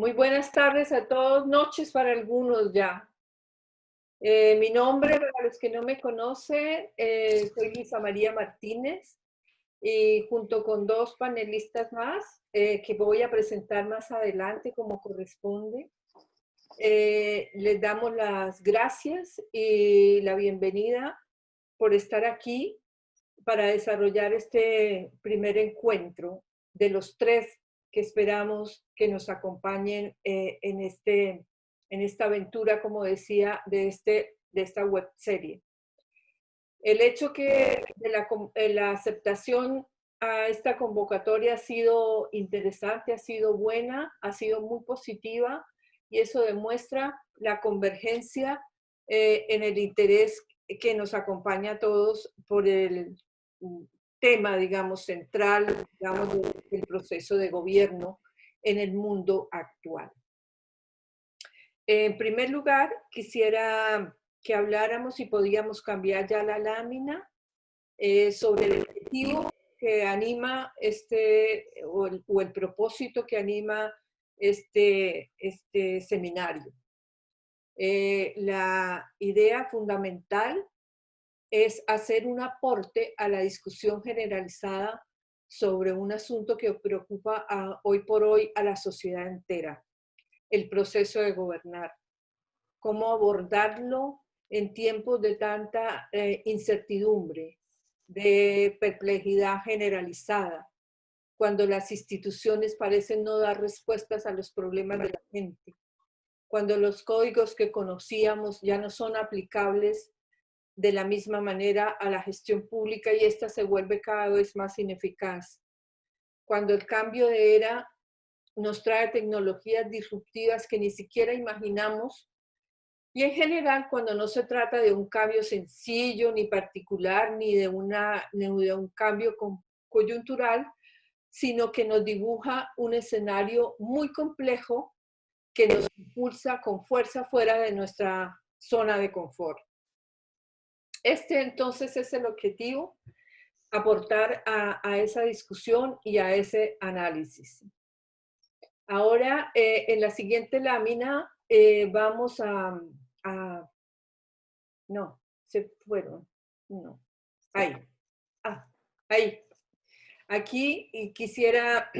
Muy buenas tardes a todos, noches para algunos ya. Mi nombre, para los que no me conocen, soy Lisa María Martínez y junto con dos panelistas más que voy a presentar más adelante como corresponde, les damos las gracias y la bienvenida por estar aquí para desarrollar este primer encuentro de los tres que esperamos que nos acompañen en esta aventura, como decía, de esta web serie. El hecho que la aceptación a esta convocatoria ha sido interesante, ha sido buena, ha sido muy positiva y eso demuestra la convergencia en el interés que nos acompaña a todos por el tema, digamos, central, digamos, del proceso de gobierno en el mundo actual. En primer lugar, quisiera que habláramos y podíamos cambiar ya la lámina sobre el objetivo que anima o el propósito que anima este seminario. La idea fundamental es hacer un aporte a la discusión generalizada sobre un asunto que preocupa hoy por hoy a la sociedad entera, el proceso de gobernar. Cómo abordarlo en tiempos de tanta incertidumbre, de perplejidad generalizada, cuando las instituciones parecen no dar respuestas a los problemas de la gente, cuando los códigos que conocíamos ya no son aplicables de la misma manera a la gestión pública y esta se vuelve cada vez más ineficaz. Cuando el cambio de era nos trae tecnologías disruptivas que ni siquiera imaginamos y en general cuando no se trata de un cambio sencillo ni particular ni de un cambio coyuntural, sino que nos dibuja un escenario muy complejo que nos impulsa con fuerza fuera de nuestra zona de confort. Este entonces es el objetivo, aportar a esa discusión y a ese análisis. Ahora, en la siguiente lámina vamos no, se fueron, no, ahí, ahí. Aquí Quisiera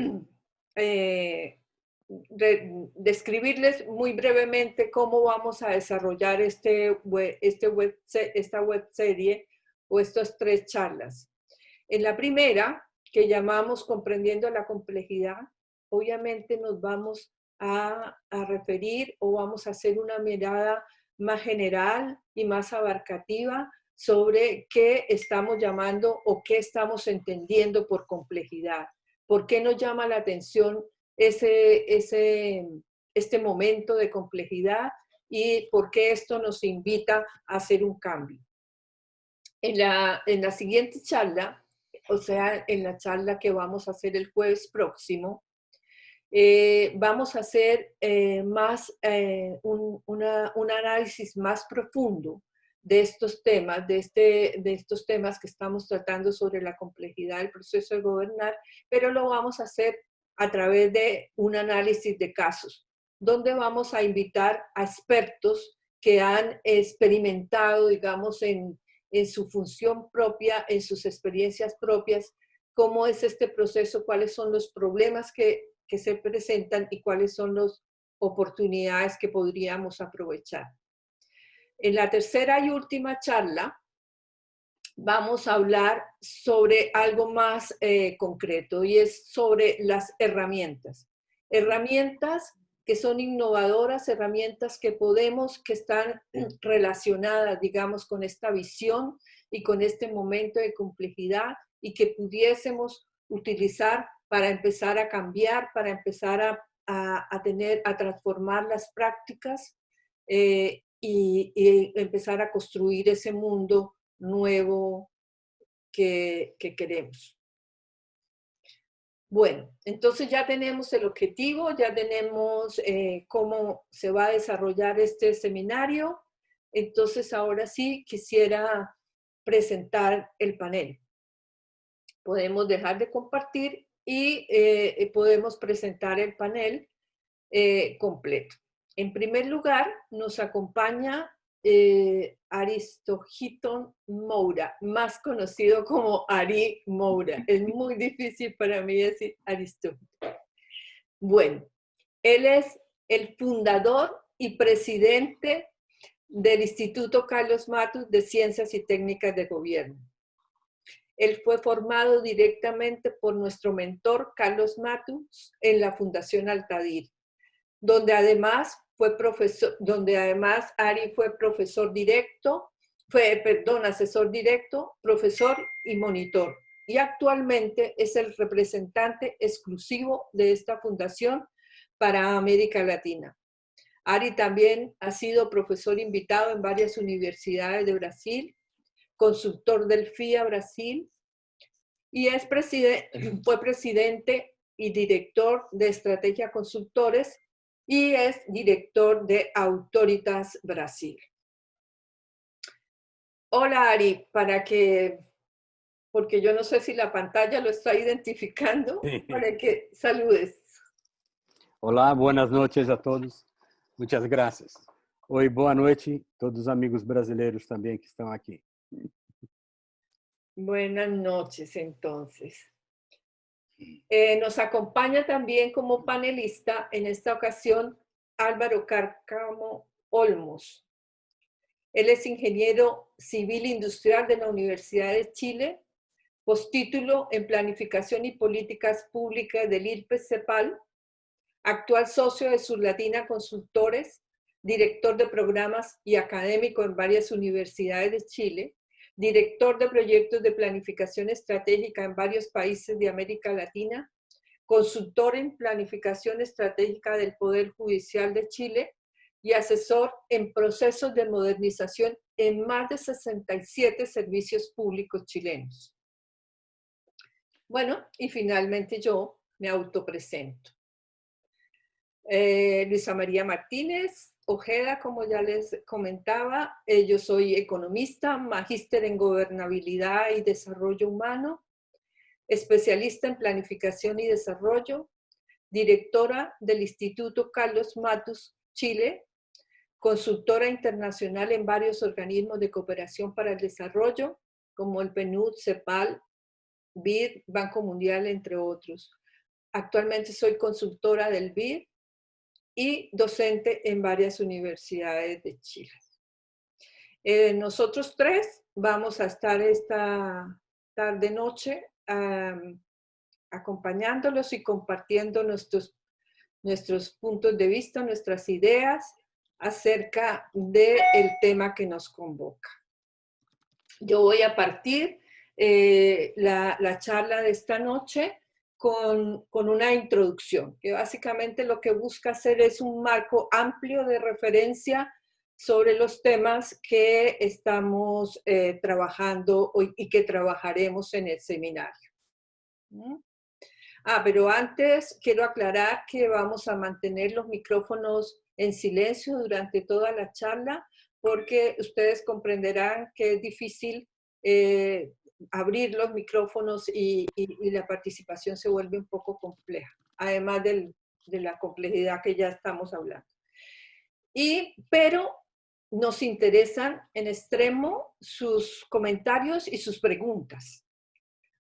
describirles muy brevemente cómo vamos a desarrollar esta web serie o estas tres charlas. En la primera, que llamamos Comprendiendo la Complejidad, obviamente nos vamos a referir o vamos a hacer una mirada más general y más abarcativa sobre qué estamos llamando o qué estamos entendiendo por complejidad. ¿Por qué nos llama la atención este momento de complejidad y por qué esto nos invita a hacer un cambio? En la siguiente charla, o sea, en la charla que vamos a hacer el jueves próximo, vamos a hacer un análisis más profundo de estos temas, de estos temas que estamos tratando sobre la complejidad del proceso de gobernar, pero lo vamos a hacer a través de un análisis de casos, donde vamos a invitar a expertos que han experimentado, digamos, en su función propia, en sus experiencias propias, cómo es este proceso, cuáles son los problemas que se presentan y cuáles son las oportunidades que podríamos aprovechar. En la tercera y última charla vamos a hablar sobre algo más concreto y es sobre las herramientas. Herramientas que son innovadoras, herramientas que están relacionadas, digamos, con esta visión y con este momento de complejidad y que pudiésemos utilizar para empezar a cambiar, para empezar a transformar las prácticas y empezar a construir ese mundo nuevo que queremos. Bueno, entonces ya tenemos el objetivo, ya tenemos cómo se va a desarrollar este seminario. Entonces ahora sí quisiera presentar el panel. Podemos dejar de compartir y podemos presentar el panel completo. En primer lugar, nos acompaña Aristogiton Moura, más conocido como Ari Moura. Es muy difícil para mí decir Aristógiton. Bueno, él es el fundador y presidente del Instituto Carlos Matus de Ciencias y Técnicas de Gobierno. Él fue formado directamente por nuestro mentor Carlos Matus en la Fundación Altadir, donde además Ari fue profesor directo, asesor directo, profesor y monitor. Y actualmente es el representante exclusivo de esta fundación para América Latina. Ari también ha sido profesor invitado en varias universidades de Brasil, consultor del FIA Brasil, y fue presidente y director de Estrategia Consultores y es director de Autoritas Brasil. Hola Ari, porque yo no sé si la pantalla lo está identificando, para que saludes. Olá, buenas noches a todos. Muchas gracias. Oi, boa noite, todos os amigos brasileiros também que estão aqui. Buenas noches, entonces. Nos acompaña también como panelista en esta ocasión Álvaro Cárcamo Olmos. Él es ingeniero civil industrial de la Universidad de Chile, postítulo en Planificación y Políticas Públicas del IRPE-CEPAL, actual socio de Surlatina Consultores, director de programas y académico en varias universidades de Chile, director de proyectos de planificación estratégica en varios países de América Latina, consultor en planificación estratégica del Poder Judicial de Chile y asesor en procesos de modernización en más de 67 servicios públicos chilenos. Bueno, y finalmente yo me autopresento. Luisa María Martínez Ojeda, como ya les comentaba, yo soy economista, magíster en gobernabilidad y desarrollo humano, especialista en planificación y desarrollo, directora del Instituto Carlos Matus Chile, consultora internacional en varios organismos de cooperación para el desarrollo, como el PNUD, CEPAL, BID, Banco Mundial, entre otros. Actualmente soy consultora del BID y docente en varias universidades de Chile. Nosotros tres vamos a estar esta tarde-noche acompañándolos y compartiendo nuestros puntos de vista, nuestras ideas acerca del tema que nos convoca. Yo voy a partir la charla de esta noche con una introducción, que básicamente lo que busca hacer es un marco amplio de referencia sobre los temas que estamos trabajando hoy y que trabajaremos en el seminario. Pero antes quiero aclarar que vamos a mantener los micrófonos en silencio durante toda la charla, porque ustedes comprenderán que es difícil abrir los micrófonos y la participación se vuelve un poco compleja, además de la complejidad que ya estamos hablando. Pero nos interesan en extremo sus comentarios y sus preguntas.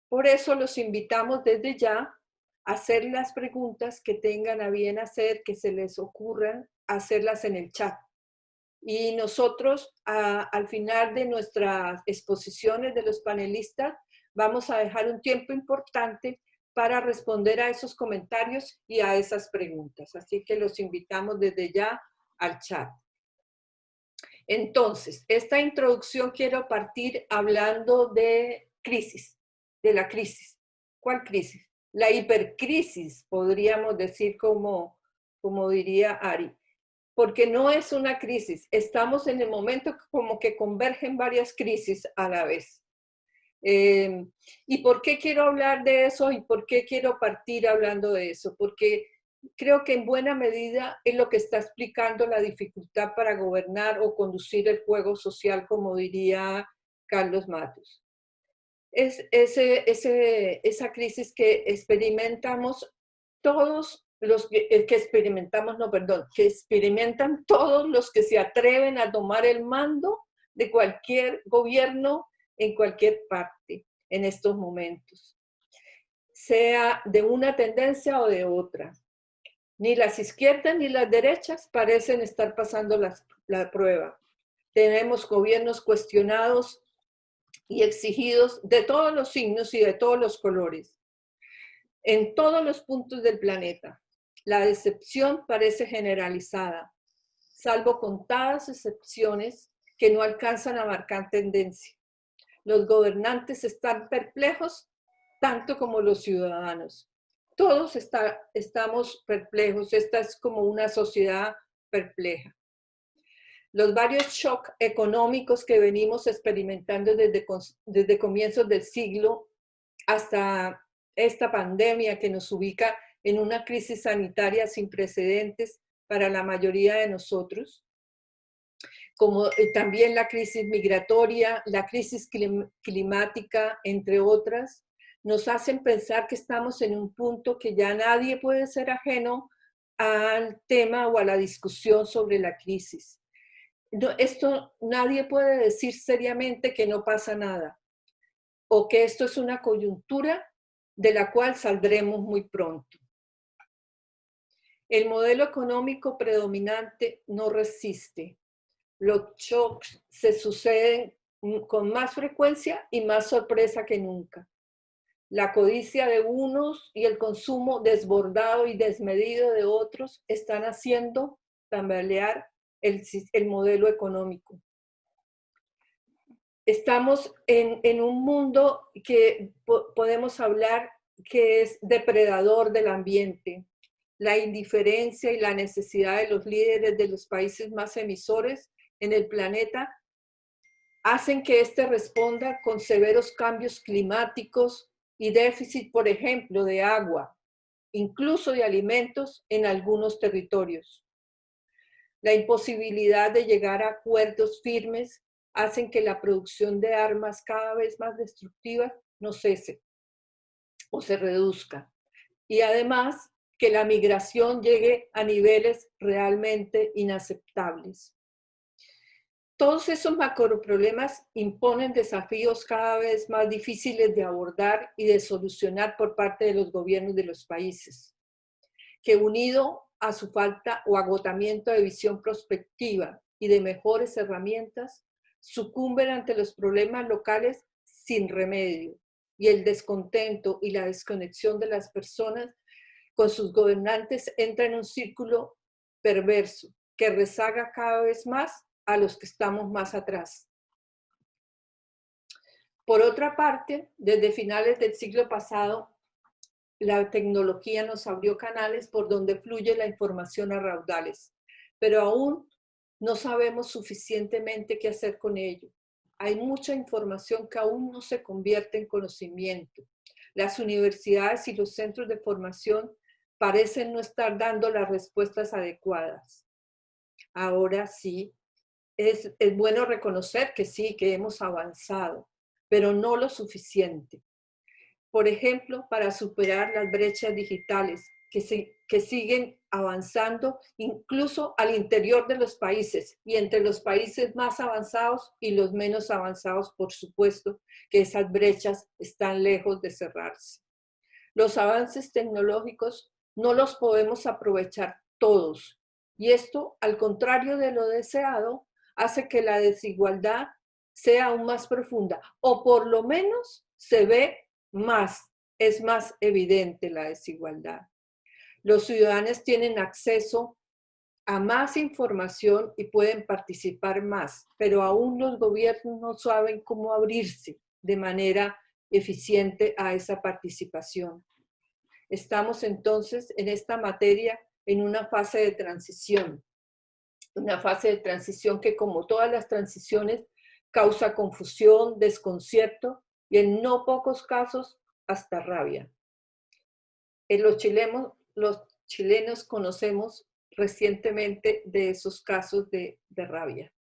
Por eso los invitamos desde ya a hacer las preguntas que tengan a bien hacer, que se les ocurran, hacerlas en el chat. Y nosotros, al final de nuestras exposiciones de los panelistas, vamos a dejar un tiempo importante para responder a esos comentarios y a esas preguntas. Así que los invitamos desde ya al chat. Entonces, esta introducción quiero partir hablando de crisis, de la crisis. ¿Cuál crisis? La hipercrisis, podríamos decir como diría Ari. Porque no es una crisis, estamos en el momento como que convergen varias crisis a la vez. ¿Y por qué quiero hablar de eso y por qué quiero partir hablando de eso? Porque creo que en buena medida es lo que está explicando la dificultad para gobernar o conducir el juego social, como diría Carlos Matus. Es esa crisis que experimentamos todos que experimentamos, no, perdón, que experimentan todos los que se atreven a tomar el mando de cualquier gobierno en cualquier parte en estos momentos, sea de una tendencia o de otra. Ni las izquierdas ni las derechas parecen estar pasando la prueba. Tenemos gobiernos cuestionados y exigidos de todos los signos y de todos los colores, en todos los puntos del planeta. La decepción parece generalizada, salvo contadas excepciones que no alcanzan a marcar tendencia. Los gobernantes están perplejos tanto como los ciudadanos. Todos estamos perplejos. Esta es como una sociedad perpleja. Los varios shocks económicos que venimos experimentando desde comienzos del siglo hasta esta pandemia que nos ubica en una crisis sanitaria sin precedentes para la mayoría de nosotros, como también la crisis migratoria, la crisis climática, entre otras, nos hacen pensar que estamos en un punto que ya nadie puede ser ajeno al tema o a la discusión sobre la crisis. Esto nadie puede decir seriamente que no pasa nada o que esto es una coyuntura de la cual saldremos muy pronto. El modelo económico predominante no resiste. Los shocks se suceden con más frecuencia y más sorpresa que nunca. La codicia de unos y el consumo desbordado y desmedido de otros están haciendo tambalear el modelo económico. Estamos en un mundo que podemos hablar que es depredador del ambiente. La indiferencia y la necesidad de los líderes de los países más emisores en el planeta hacen que éste responda con severos cambios climáticos y déficit, por ejemplo, de agua, incluso de alimentos en algunos territorios. La imposibilidad de llegar a acuerdos firmes hacen que la producción de armas cada vez más destructivas no cese o se reduzca. Y además que la migración llegue a niveles realmente inaceptables. Todos esos macroproblemas imponen desafíos cada vez más difíciles de abordar y de solucionar por parte de los gobiernos de los países, que unido a su falta o agotamiento de visión prospectiva y de mejores herramientas, sucumben ante los problemas locales sin remedio y el descontento y la desconexión de las personas con sus gobernantes entra en un círculo perverso que rezaga cada vez más a los que estamos más atrás. Por otra parte, desde finales del siglo pasado, la tecnología nos abrió canales por donde fluye la información a raudales, pero aún no sabemos suficientemente qué hacer con ello. Hay mucha información que aún no se convierte en conocimiento. Las universidades y los centros de formación parecen no estar dando las respuestas adecuadas. Ahora sí, es bueno reconocer que sí, que hemos avanzado, pero no lo suficiente. Por ejemplo, para superar las brechas digitales que siguen avanzando incluso al interior de los países y entre los países más avanzados y los menos avanzados, por supuesto, que esas brechas están lejos de cerrarse. Los avances tecnológicos no los podemos aprovechar todos y esto, al contrario de lo deseado, hace que la desigualdad sea aún más profunda o por lo menos se ve más, es más evidente la desigualdad. Los ciudadanos tienen acceso a más información y pueden participar más, pero aún los gobiernos no saben cómo abrirse de manera eficiente a esa participación. Estamos entonces en esta materia en una fase de transición que como todas las transiciones causa confusión, desconcierto y en no pocos casos hasta rabia. Los chilenos conocemos recientemente de esos casos de rabia.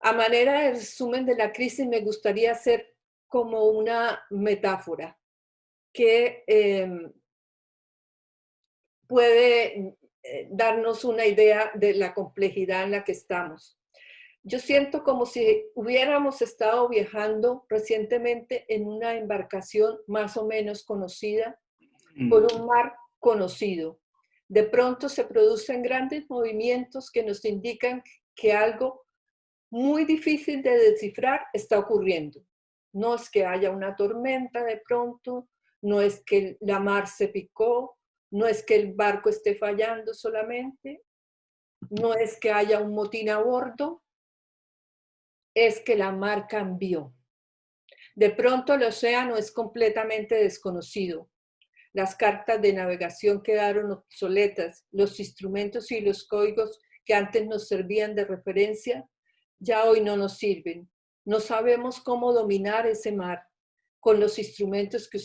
A manera de resumen de la crisis me gustaría hacer como una metáfora que puede darnos una idea de la complejidad en la que estamos. Yo siento como si hubiéramos estado viajando recientemente en una embarcación más o menos conocida por un mar conocido. De pronto se producen grandes movimientos que nos indican que algo muy difícil de descifrar está ocurriendo. No es que haya una tormenta de pronto, no es que la mar se picó, no es que el barco esté fallando solamente, no es que haya un motín a bordo, es que la mar cambió. De pronto el océano es completamente desconocido. Las cartas de navegación quedaron obsoletas. Los instrumentos y los códigos que antes nos servían de referencia ya hoy no nos sirven. No sabemos cómo dominar ese mar con los instrumentos que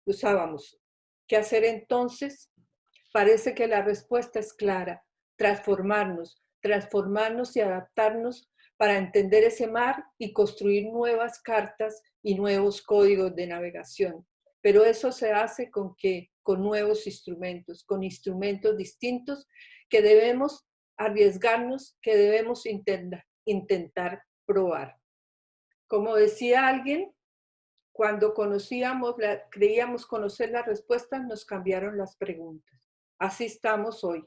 usábamos. ¿Qué hacer entonces? Parece que la respuesta es clara: transformarnos y adaptarnos para entender ese mar y construir nuevas cartas y nuevos códigos de navegación. Pero eso se hace con nuevos instrumentos, con instrumentos distintos que debemos arriesgarnos, que debemos intentar probar. Como decía alguien, cuando creíamos conocer las respuestas, nos cambiaron las preguntas. Así estamos hoy.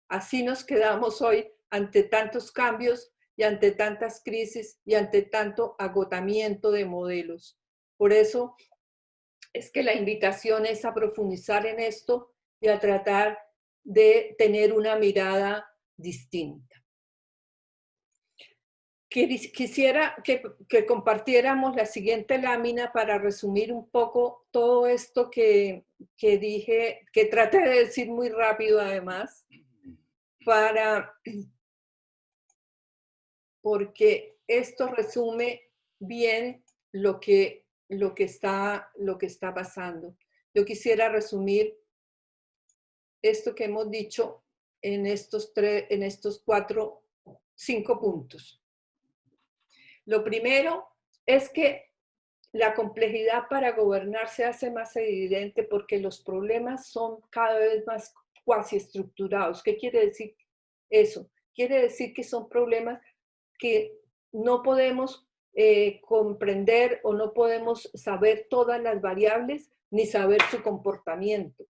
Así nos quedamos hoy ante tantos cambios y ante tantas crisis y ante tanto agotamiento de modelos. Por eso es que la invitación es a profundizar en esto y a tratar de tener una mirada distinta. Quisiera que compartiéramos la siguiente lámina para resumir un poco todo esto que dije, que traté de decir muy rápido además, porque esto resume bien lo que está pasando. Yo quisiera resumir esto que hemos dicho en estos 5 puntos. Lo primero es que la complejidad para gobernar se hace más evidente porque los problemas son cada vez más cuasi estructurados. ¿Qué quiere decir eso? Quiere decir que son problemas que no podemos comprender o no podemos saber todas las variables ni saber su comportamiento.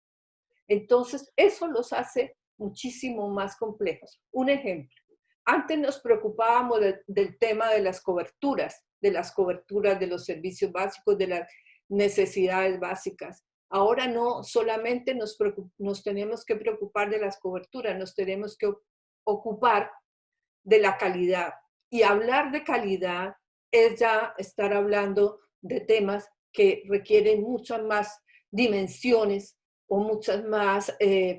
Entonces, eso los hace muchísimo más complejos. Un ejemplo. Antes nos preocupábamos del tema de las coberturas de los servicios básicos, de las necesidades básicas. Ahora no solamente nos tenemos que preocupar de las coberturas, nos tenemos que ocupar de la calidad. Y hablar de calidad es ya estar hablando de temas que requieren muchas más dimensiones o muchas más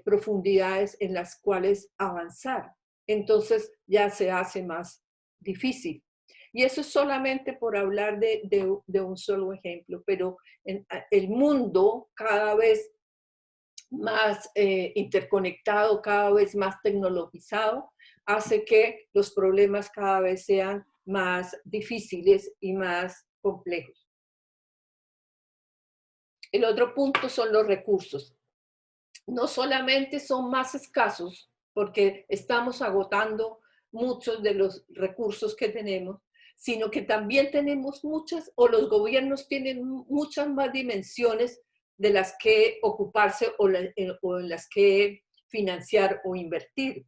profundidades en las cuales avanzar. Entonces ya se hace más difícil. Y eso es solamente por hablar de un solo ejemplo, pero el mundo cada vez más interconectado, cada vez más tecnologizado, hace que los problemas cada vez sean más difíciles y más complejos. El otro punto son los recursos. No solamente son más escasos, porque estamos agotando muchos de los recursos que tenemos, sino que también tenemos muchas, o los gobiernos tienen muchas más dimensiones de las que ocuparse o en las que financiar o invertir.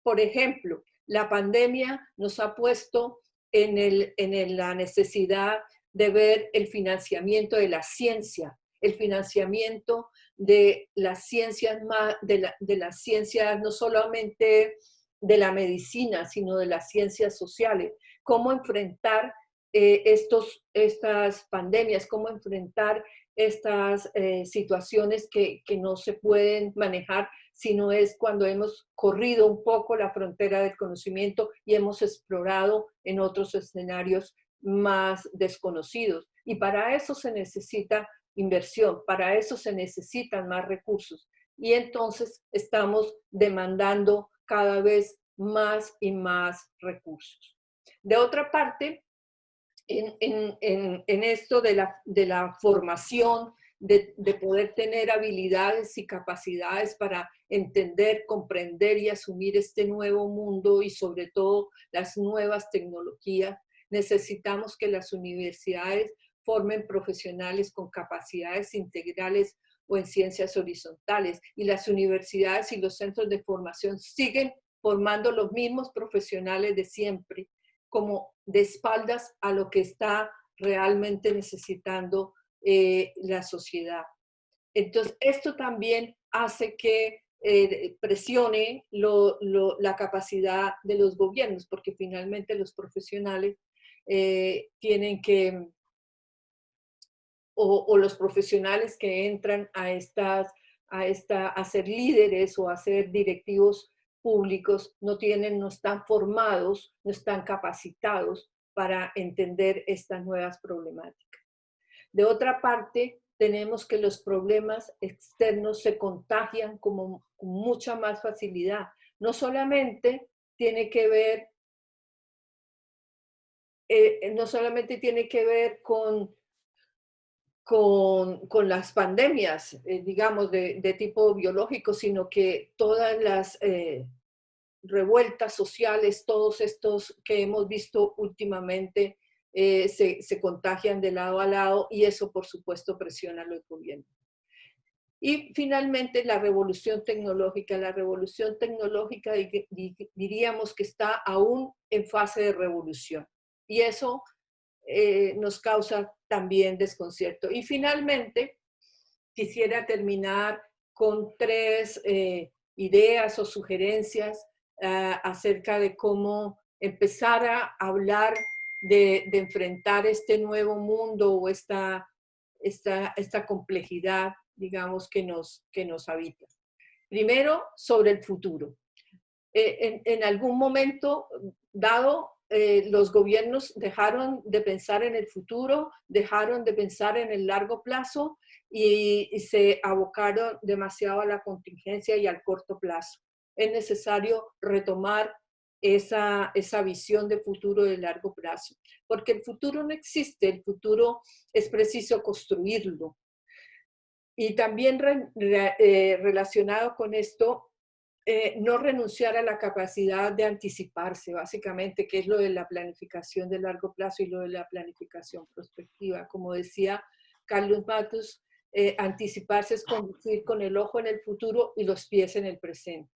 Por ejemplo, la pandemia nos ha puesto en la necesidad de ver el financiamiento de la ciencia, el financiamiento de las ciencias, de las ciencias no solamente de la medicina, sino de las ciencias sociales. Cómo enfrentar estas pandemias, cómo enfrentar estas situaciones que no se pueden manejar, sino es cuando hemos corrido un poco la frontera del conocimiento y hemos explorado en otros escenarios más desconocidos. Y para eso se necesita inversión, para eso se necesitan más recursos. Y entonces estamos demandando cada vez más y más recursos. De otra parte, en esto de la formación de poder tener habilidades y capacidades para entender, comprender y asumir este nuevo mundo y sobre todo las nuevas tecnologías. Necesitamos que las universidades formen profesionales con capacidades integrales o en ciencias horizontales, y las universidades y los centros de formación siguen formando los mismos profesionales de siempre, como de espaldas a lo que está realmente necesitando la sociedad. Entonces, esto también hace que presione la capacidad de los gobiernos, porque finalmente los profesionales tienen que, o los profesionales que entran a ser líderes o a ser directivos públicos no están formados, no están capacitados para entender estas nuevas problemáticas. De otra parte, tenemos que los problemas externos se contagian con mucha más facilidad. No solamente tiene que ver, con las pandemias, digamos, de tipo biológico, sino que todas las revueltas sociales, todos estos que hemos visto últimamente, se contagian de lado a lado y eso, por supuesto, presiona a los gobiernos. Y finalmente, la revolución tecnológica. La revolución tecnológica diríamos que está aún en fase de revolución y eso nos causa también desconcierto. Y finalmente, quisiera terminar con tres ideas o sugerencias acerca de cómo empezar a hablar de enfrentar este nuevo mundo o esta complejidad, digamos, que nos habita. Primero, sobre el futuro. En algún momento dado, los gobiernos dejaron de pensar en el futuro, dejaron de pensar en el largo plazo y se abocaron demasiado a la contingencia y al corto plazo. Es necesario retomar esa visión de futuro de largo plazo, porque el futuro no existe, el futuro es preciso construirlo. Y también relacionado con esto, no renunciar a la capacidad de anticiparse, básicamente, que es lo de la planificación de largo plazo y lo de la planificación prospectiva. Como decía Carlos Matus, anticiparse es conducir con el ojo en el futuro y los pies en el presente.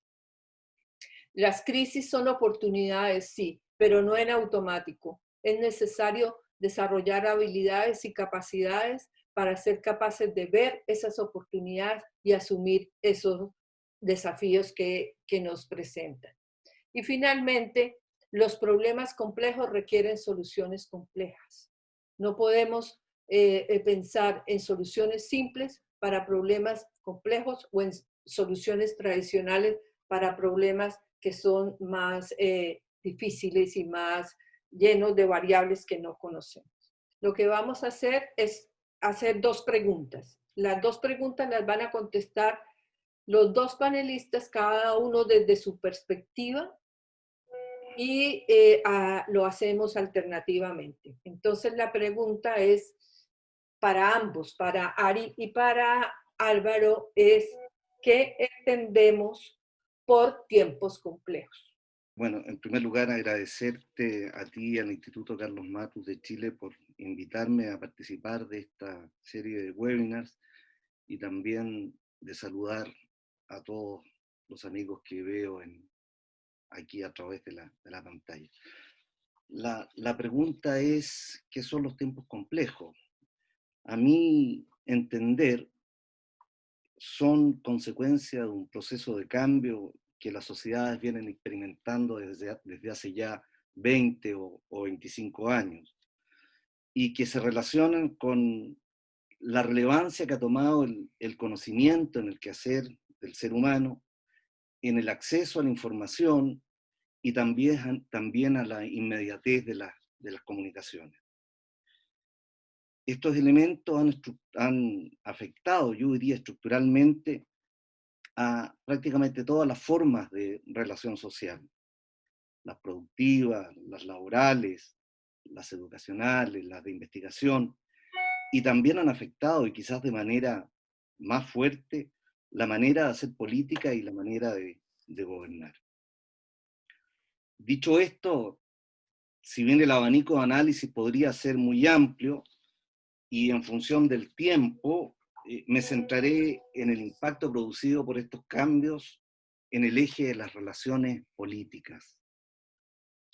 Las crisis son oportunidades, sí, pero no en automático. Es necesario desarrollar habilidades y capacidades para ser capaces de ver esas oportunidades y asumir esos desafíos que nos presentan. Y finalmente, los problemas complejos requieren soluciones complejas. No podemos pensar en soluciones simples para problemas complejos o en soluciones tradicionales para problemas que son más difíciles y más llenos de variables que no conocemos. Lo que vamos a hacer es hacer dos preguntas. Las dos preguntas las van a contestar los dos panelistas, cada uno desde su perspectiva, y lo hacemos alternativamente. Entonces la pregunta es para ambos, para Ari y para Álvaro, es ¿qué entendemos por tiempos complejos? Bueno, en primer lugar, agradecerte a ti y al Instituto Carlos Matus de Chile por invitarme a participar de esta serie de webinars y también de saludar a todos los amigos que veo aquí a través de la pantalla. La pregunta es, ¿qué son los tiempos complejos? A mi entender, son consecuencia de un proceso de cambio que las sociedades vienen experimentando desde hace ya 20 o 25 años y que se relacionan con la relevancia que ha tomado el conocimiento en el quehacer del ser humano, en el acceso a la información y también a la inmediatez de las comunicaciones. Estos elementos han afectado, yo diría, estructuralmente a prácticamente todas las formas de relación social, las productivas, las laborales, las educacionales, las de investigación, y también han afectado, y quizás de manera más fuerte, la manera de hacer política y la manera de gobernar. Dicho esto, si bien el abanico de análisis podría ser muy amplio, y en función del tiempo, me centraré en el impacto producido por estos cambios en el eje de las relaciones políticas.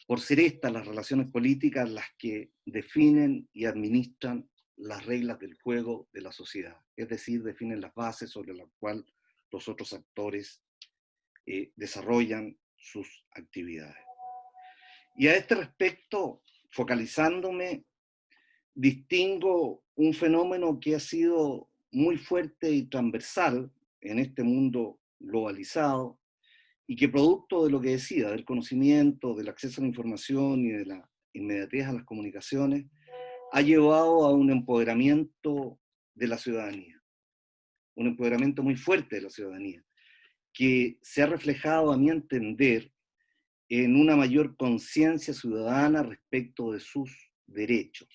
Por ser estas las relaciones políticas las que definen y administran las reglas del juego de la sociedad, es decir, definen las bases sobre las cuales los otros actores desarrollan sus actividades. Y a este respecto, focalizándome, distingo un fenómeno que ha sido muy fuerte y transversal en este mundo globalizado y que producto de lo que decía, del conocimiento, del acceso a la información y de la inmediatez a las comunicaciones, ha llevado a un empoderamiento de la ciudadanía, un empoderamiento muy fuerte de la ciudadanía, que se ha reflejado, a mi entender, en una mayor conciencia ciudadana respecto de sus derechos.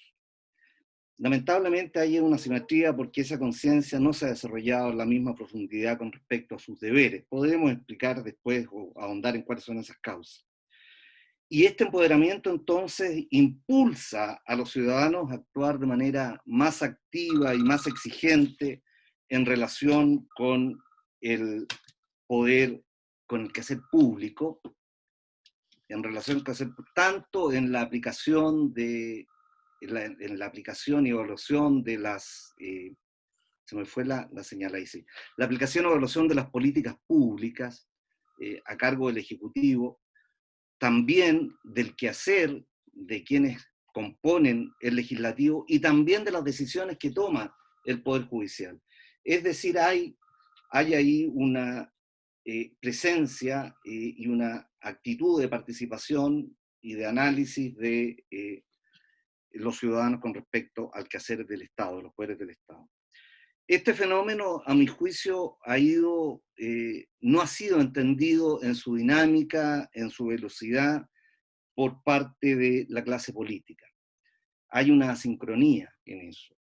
Lamentablemente hay una asimetría porque esa conciencia no se ha desarrollado en la misma profundidad con respecto a sus deberes. Podemos explicar después o ahondar en cuáles son esas causas. Y este empoderamiento entonces impulsa a los ciudadanos a actuar de manera más activa y más exigente en relación con el poder, con el quehacer público, en relación con quehacer, tanto en la aplicación en la aplicación y evaluación de las, se me fue la señal ahí, sí, la aplicación y evaluación de las políticas públicas a cargo del Ejecutivo, también del quehacer de quienes componen el legislativo y también de las decisiones que toma el Poder Judicial. Es decir, hay ahí una presencia y una actitud de participación y de análisis de los ciudadanos con respecto al quehacer del Estado, de los poderes del Estado. Este fenómeno, a mi juicio, no ha sido entendido en su dinámica, en su velocidad, por parte de la clase política. Hay una asincronía en eso.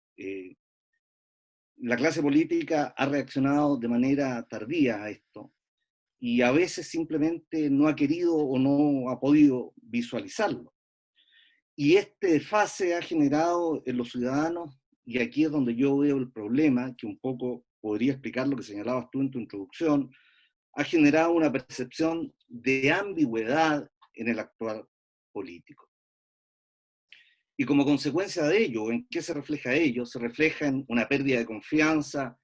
La clase política ha reaccionado de manera tardía a esto y a veces simplemente no ha querido o no ha podido visualizarlo. Y este desfase ha generado en los ciudadanos, y aquí es donde yo veo el problema, que un poco podría explicar lo que señalabas tú en tu introducción, ha generado una percepción de ambigüedad en el actuar político. Y como consecuencia de ello, ¿en qué se refleja ello? Se refleja en una pérdida de confianza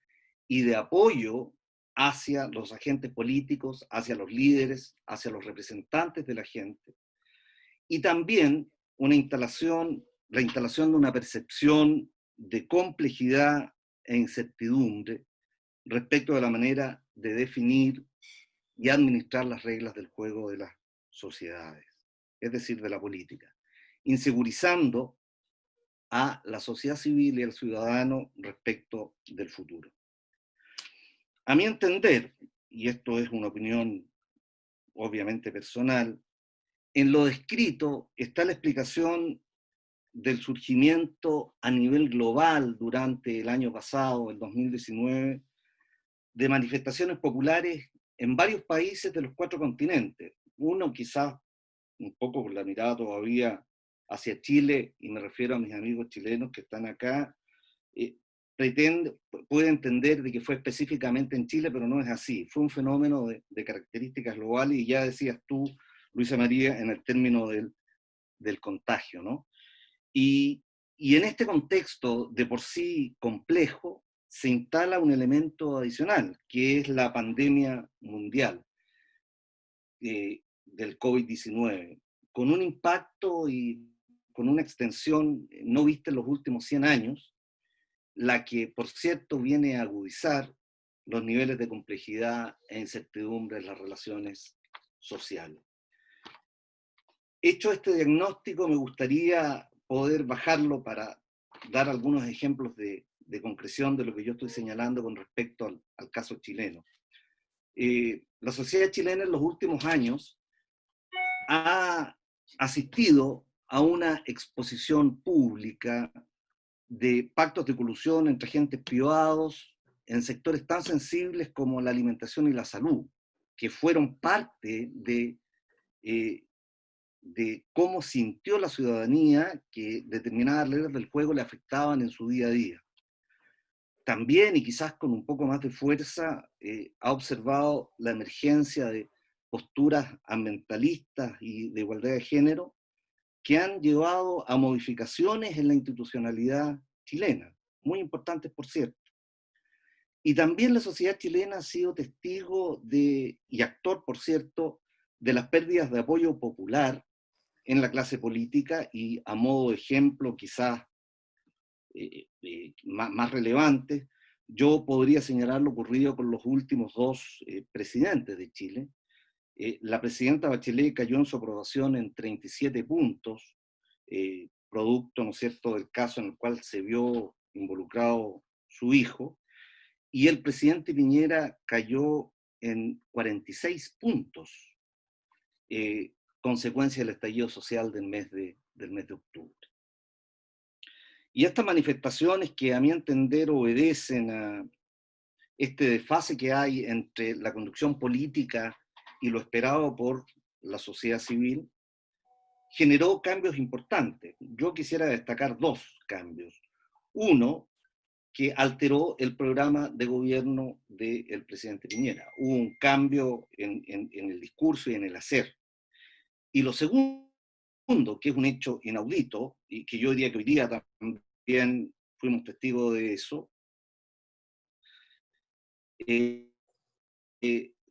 y de apoyo hacia los agentes políticos, hacia los líderes, hacia los representantes de la gente. Y también la instalación de una percepción de complejidad e incertidumbre respecto de la manera de definir y administrar las reglas del juego de las sociedades, es decir, de la política, insegurizando a la sociedad civil y al ciudadano respecto del futuro. A mi entender, y esto es una opinión obviamente personal, en lo descrito está la explicación del surgimiento a nivel global durante el año pasado, el 2019, de manifestaciones populares en varios países de los 4 continentes. Uno quizás un poco con la mirada todavía hacia Chile, y me refiero a mis amigos chilenos que están acá, puede entender de que fue específicamente en Chile, pero no es así. Fue un fenómeno de características globales, y ya decías tú, Luisa María, en el término del contagio, ¿no? Y en este contexto de por sí complejo, se instala un elemento adicional, que es la pandemia mundial del COVID-19, con un impacto y con una extensión no vista en los últimos 100 años, la que, por cierto, viene a agudizar los niveles de complejidad e incertidumbre en las relaciones sociales. Hecho este diagnóstico, me gustaría poder bajarlo para dar algunos ejemplos de concreción de lo que yo estoy señalando con respecto al caso chileno. La sociedad chilena en los últimos años ha asistido a una exposición pública de pactos de colusión entre agentes privados en sectores tan sensibles como la alimentación y la salud, que fueron parte de cómo sintió la ciudadanía que determinadas reglas del juego le afectaban en su día a día. También, y quizás con un poco más de fuerza, ha observado la emergencia de posturas ambientalistas y de igualdad de género que han llevado a modificaciones en la institucionalidad chilena, muy importantes por cierto. Y también la sociedad chilena ha sido testigo y actor, por cierto, de las pérdidas de apoyo popular en la clase política, y a modo de ejemplo quizás más relevante, yo podría señalar lo ocurrido con los últimos dos presidentes de Chile. La presidenta Bachelet cayó en su aprobación en 37 puntos, producto, ¿no es cierto?, del caso en el cual se vio involucrado su hijo, y el presidente Piñera cayó en 46 puntos, consecuencia del estallido social del mes de octubre. Y estas manifestaciones, que a mi entender obedecen a este desfase que hay entre la conducción política y lo esperado por la sociedad civil, generó cambios importantes. Yo quisiera destacar dos cambios. Uno, que alteró el programa de gobierno del presidente Piñera. Hubo un cambio en el discurso y en el hacer. Y lo segundo, que es un hecho inaudito, y que yo diría que hoy día también fuimos testigos de eso,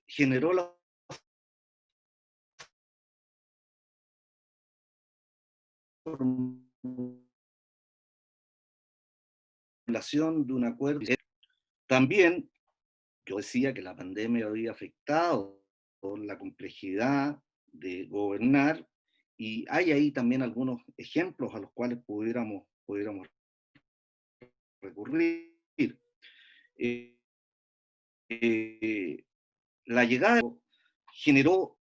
generó la formulación de un acuerdo. También yo decía que la pandemia había afectado por la complejidad de gobernar, y hay ahí también algunos ejemplos a los cuales pudiéramos recurrir. La llegada generó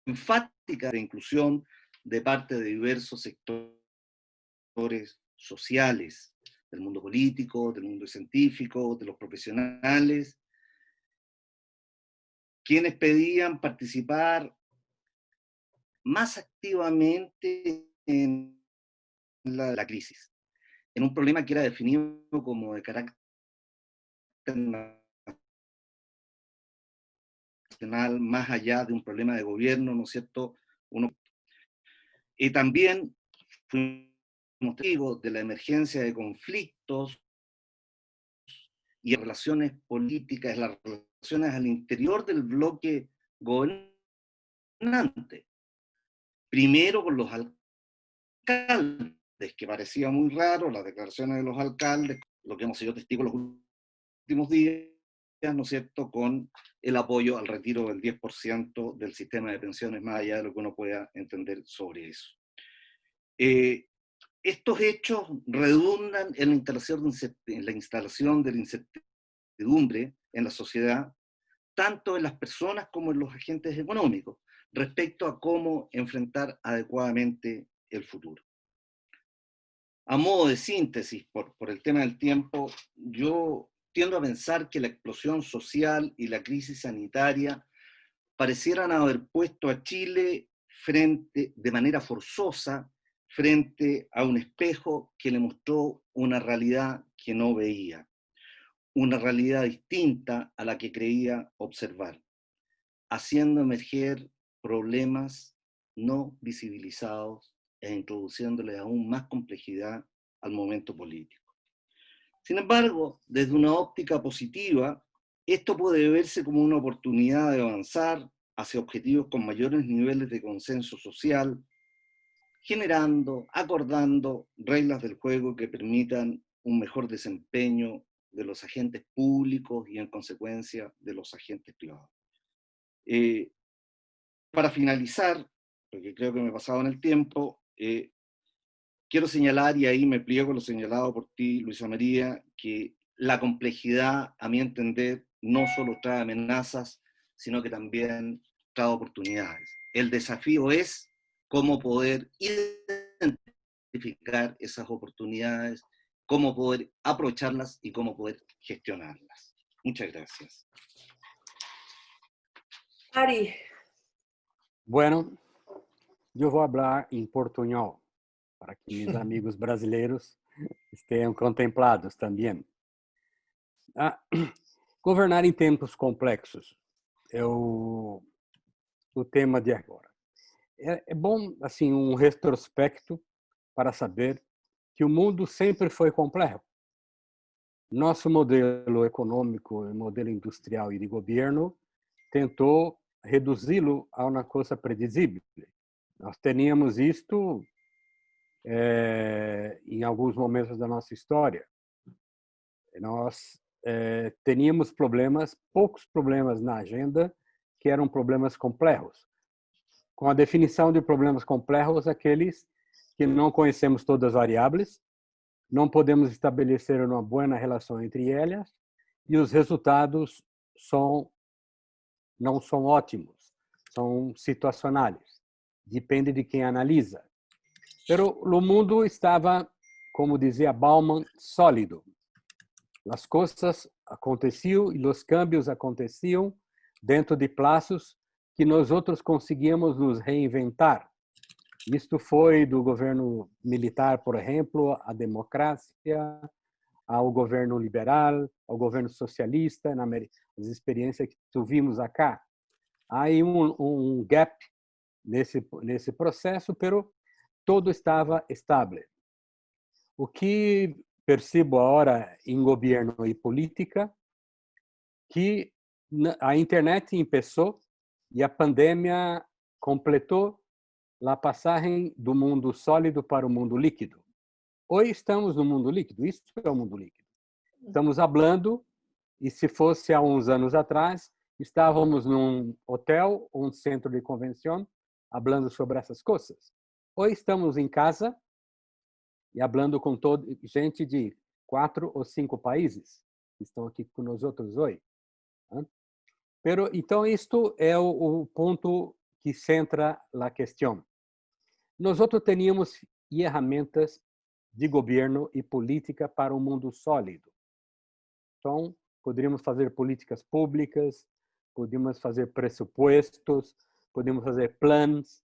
enfática de inclusión de parte de diversos sectores sociales, del mundo político, del mundo científico, de los profesionales, quienes pedían participar más activamente en la crisis, en un problema que era definido como de carácter nacional, más allá de un problema de gobierno, ¿no es cierto? Y también fuimos testigos de la emergencia de conflictos y relaciones políticas, las relaciones al interior del bloque gobernante. Primero con los alcaldes, que parecía muy raro, las declaraciones de los alcaldes, lo que hemos sido testigos los últimos días, ¿no es cierto?, con el apoyo al retiro del 10% del sistema de pensiones, más allá de lo que uno pueda entender sobre eso. Estos hechos redundan en la instalación de la incertidumbre en la sociedad, tanto en las personas como en los agentes económicos, respecto a cómo enfrentar adecuadamente el futuro. A modo de síntesis, por el tema del tiempo, yo tiendo a pensar que la explosión social y la crisis sanitaria parecieran haber puesto a Chile de manera forzosa frente a un espejo que le mostró una realidad que no veía, una realidad distinta a la que creía observar, haciendo emerger problemas no visibilizados e introduciéndole aún más complejidad al momento político. Sin embargo, desde una óptica positiva, esto puede verse como una oportunidad de avanzar hacia objetivos con mayores niveles de consenso social, generando, acordando reglas del juego que permitan un mejor desempeño de los agentes públicos y en consecuencia de los agentes privados. Para finalizar, porque creo que me he pasado en el tiempo, quiero señalar, y ahí me pliego lo señalado por ti, Luisa María, que la complejidad, a mi entender, no solo trae amenazas, sino que también trae oportunidades. El desafío es cómo poder identificar esas oportunidades, cómo poder aprovecharlas y cómo poder gestionarlas. Muchas gracias. Ari. Bueno, eu vou falar em portunhol, para que meus amigos brasileiros estejam contemplados também. Governar em tempos complexos é o tema de agora. É bom, assim, retrospecto para saber que o mundo sempre foi complexo. Nosso modelo econômico, modelo industrial e de governo tentou reduzi-lo a uma coisa previsível. Nós teníamos isto em alguns momentos da nossa história. Nós teníamos poucos problemas na agenda, que eram problemas complexos. Com a definição de problemas complexos, aqueles que não conhecemos todas as variáveis, não podemos estabelecer uma boa relação entre elas e os resultados não são ótimos, são situacionais. Depende de quem analisa. Pero o mundo estava, como dizia Bauman, sólido. As coisas aconteciam e os cambios aconteciam dentro de prazos que nós outros conseguíamos nos reinventar. Isto foi do governo militar, por exemplo, à democracia, ao governo liberal, ao governo socialista, as experiências que tivemos acá. Há aí gap nesse processo, pero todo estava estável. O que percebo agora em governo e política, que a internet começou e a pandemia completou a passagem do mundo sólido para o mundo líquido. Hoje estamos no mundo líquido, isso é o mundo líquido. Estamos falando, e se fosse há uns anos atrás, estávamos num hotel, um centro de convenção, falando sobre essas coisas. Hoje estamos em casa e falando com gente de 4 ou 5 países que estão aqui com nós outros hoje. Então, isto é o ponto que centra a questão. Nós outros teníamos ferramentas de governo e política para um mundo sólido. Então, poderíamos fazer políticas públicas, podíamos fazer pressupostos, podíamos fazer planos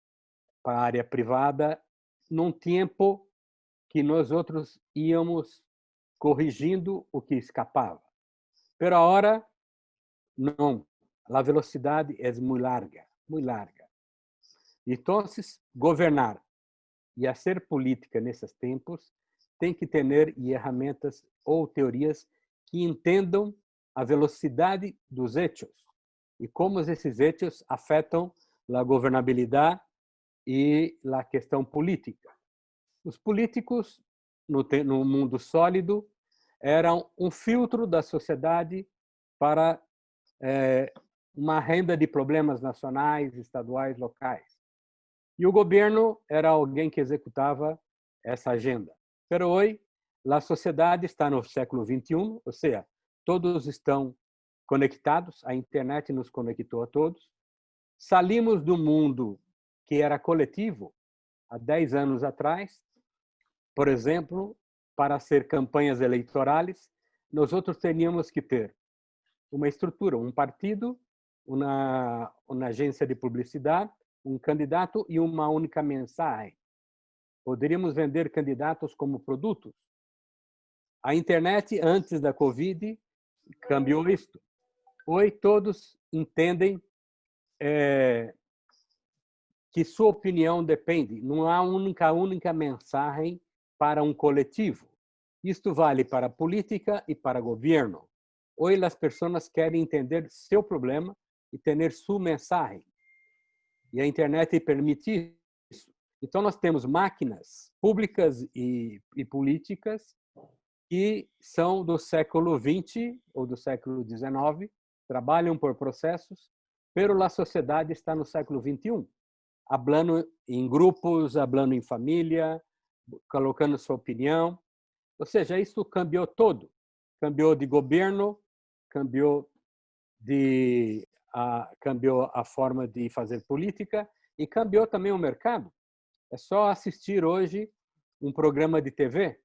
para a área privada, num tempo que nós outros íamos corrigindo o que escapava. Pero agora, não. A velocidade é muito larga, muito larga. Então, governar e fazer política nesses tempos tem que ter ferramentas ou teorias que entendam a velocidade dos hechos e como esses hechos afetam a governabilidade e a questão política. Os políticos, no mundo sólido, eram filtro da sociedade para uma renda de problemas nacionais, estaduais, locais. E o governo era alguém que executava essa agenda. Mas hoje, a sociedade está no século XXI, ou seja, todos estão conectados, a internet nos conectou a todos. Saímos do mundo que era coletivo há 10 anos atrás. Por exemplo, para ser campanhas eleitorais, nós outros teríamos que ter uma estrutura, um partido, uma agência de publicidade, um candidato e uma única mensagem. Poderíamos vender candidatos como produtos. A internet, antes da Covid, cambiou isto. Hoje, todos entendem que sua opinião depende. Não há única mensagem para um coletivo. Isto vale para a política e para o governo. Hoje, as pessoas querem entender seu problema e ter sua mensagem. E a internet permite isso. Então, nós temos máquinas públicas e políticas que são do século XX ou do século XIX, trabalham por processos, pero a sociedade está no século XXI, falando em grupos, falando em família, colocando sua opinião. Ou seja, isso cambiou todo. Cambiou de governo, cambiou a forma de fazer política e cambiou também o mercado. É só assistir hoje um programa de TV.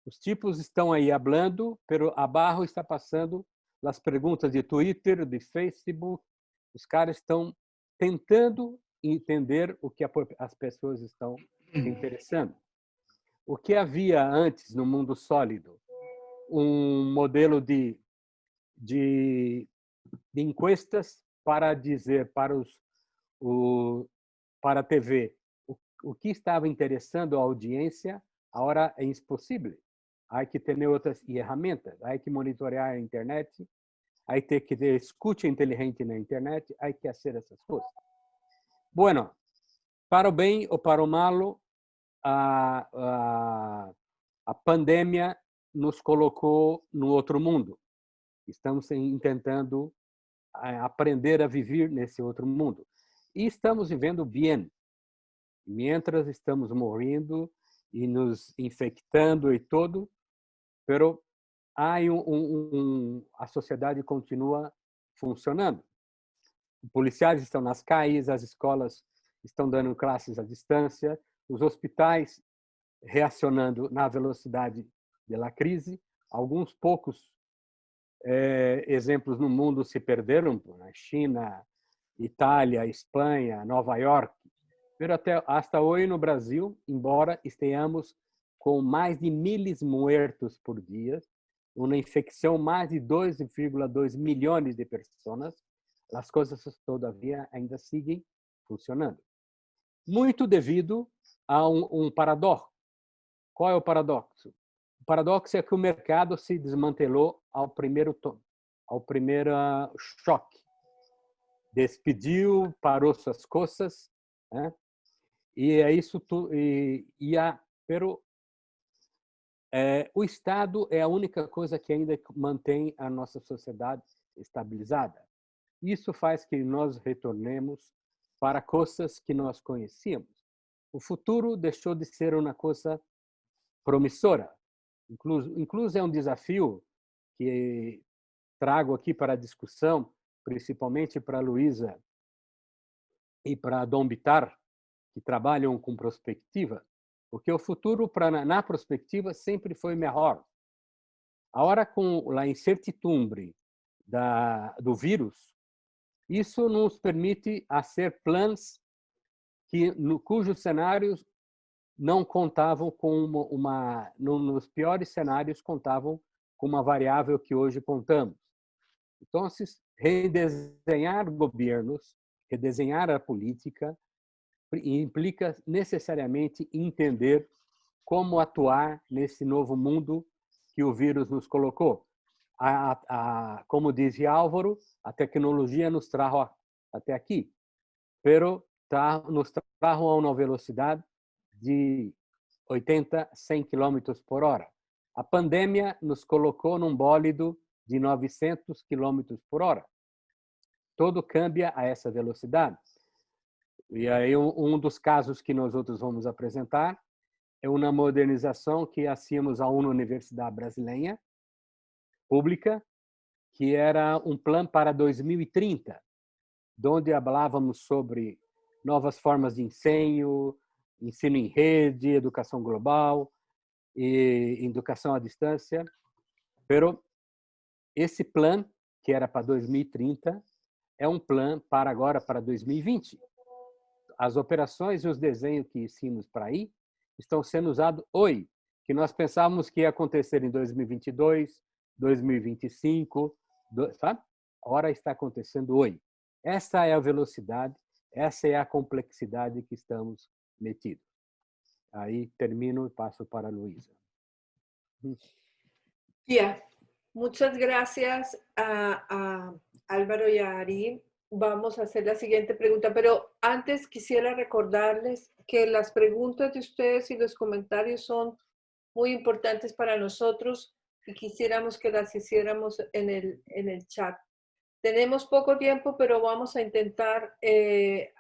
Os tipos estão aí falando, pero abaixo está passando as perguntas de Twitter, de Facebook. Os caras estão tentando entender o que as pessoas estão se interessando. O que havia antes no mundo sólido? Um modelo de encuestas para dizer para para a TV o que estava interessando a audiência, agora é impossível. Há que ter outras ferramentas, há que monitorar a internet, há que ter escuta inteligente na internet, há que fazer essas coisas. Bueno, para o bem ou para o malo, a pandemia nos colocou no outro mundo. Estamos tentando aprender a viver nesse outro mundo. E estamos vivendo bem. Mientras estamos morrendo e nos infectando e todo, pero a sociedade continua funcionando. Os policiais estão nas calles, as escolas estão dando classes à distância, os hospitais reacionando na velocidade da crise. Alguns poucos exemplos no mundo se perderam, na China, Itália, Espanha, Nova York. Mas até hoje no Brasil, embora estejamos com mais de 1.000 mortos por dia, uma infecção mais de 2,2 milhões de pessoas, as coisas todavia ainda seguem funcionando. Muito devido a um paradoxo. Qual é o paradoxo? O paradoxo é que o mercado se desmantelou ao primeiro choque. Despediu, parou suas coisas, né? E é isso o Estado é a única coisa que ainda mantém a nossa sociedade estabilizada. Isso faz que nós retornemos para coisas que nós conhecíamos. O futuro deixou de ser uma coisa promissora. Incluso é um desafio que trago aqui para a discussão, principalmente para a Luísa e para Dom Bitar, que trabalham com prospectiva, porque o futuro na prospectiva sempre foi melhor. Agora, com a incertidumbre do vírus, isso nos permite fazer planos cujos cenários não contavam com nos piores cenários contavam com uma variável que hoje contamos. Então, redesenhar governos, redesenhar a política implica necessariamente entender como atuar nesse novo mundo que o vírus nos colocou. Como disse Álvaro, a tecnologia nos trajo até aqui, pero nos trajo a uma velocidade de 80, 100 km por hora. A pandemia nos colocou num bólido de 900 km por hora. Todo cambia a essa velocidade. E aí dos casos que nós outros vamos apresentar é uma modernização que hacíamos a uma universidade brasileira pública, que era um plano para 2030, onde falávamos sobre novas formas de ensino em rede, educação global e educação à distância. Pero esse plano, que era para 2030, é um plano para agora, para 2020. As operações e os desenhos que hicimos para aí estão sendo usados hoje, que nós pensávamos que ia acontecer em 2022, 2025, sabe? Agora está acontecendo hoje. Essa é a velocidade, essa é a complexidade que estamos metidos. Aí termino e passo para a Luísa. Yeah. Muchas gracias a Álvaro y a Ari. Vamos a hacer la siguiente pregunta, pero antes quisiera recordarles que las preguntas de ustedes y los comentarios son muy importantes para nosotros y quisiéramos que las hiciéramos en el chat. Tenemos poco tiempo, pero vamos a intentar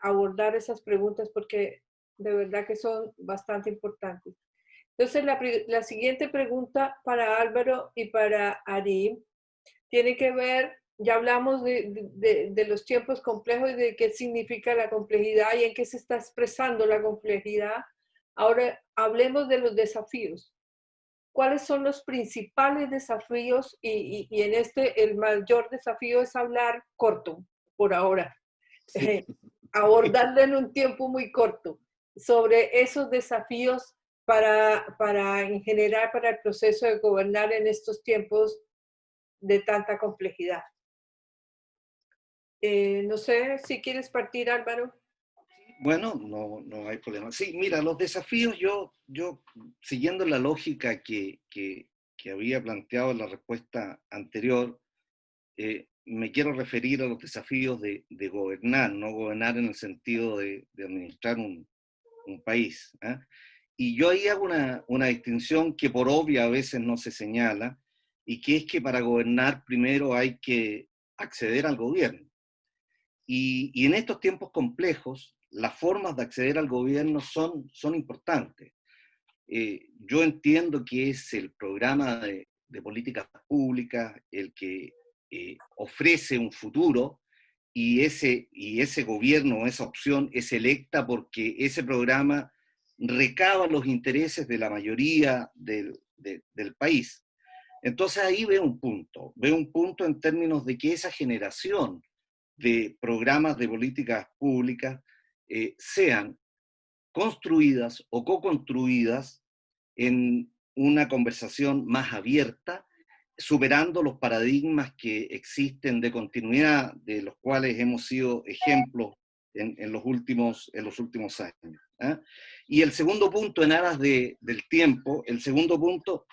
abordar esas preguntas porque de verdad que son bastante importantes. Entonces, la siguiente pregunta para Álvaro y para Ari tiene que ver Ya hablamos de los tiempos complejos y de qué significa la complejidad y en qué se está expresando la complejidad. Ahora hablemos de los desafíos. ¿Cuáles son los principales desafíos? Y en este el mayor desafío es hablar corto, por ahora, Sí. abordarlo en un tiempo muy corto, sobre esos desafíos en general para el proceso de gobernar en estos tiempos de tanta complejidad. No sé si quieres partir, Álvaro. Bueno, no hay problema. Sí, mira, los desafíos, yo siguiendo la lógica que había planteado en la respuesta anterior, me quiero referir a los desafíos de gobernar, no gobernar en el sentido de administrar un país. ¿Ah? Y yo ahí hago una distinción que por obvia a veces no se señala, y que es que para gobernar primero hay que acceder al gobierno. Y en estos tiempos complejos, las formas de acceder al gobierno son importantes. Yo entiendo que es el programa de políticas públicas el que ofrece un futuro, y ese gobierno, esa opción es electa porque ese programa recaba los intereses de la mayoría del país. Entonces ahí veo un punto en términos de que esa generación de programas de políticas públicas sean construidas o co-construidas en una conversación más abierta, superando los paradigmas que existen de continuidad, de los cuales hemos sido ejemplos en los últimos años. ¿Ah? Y el segundo punto, en aras del tiempo, el segundo punto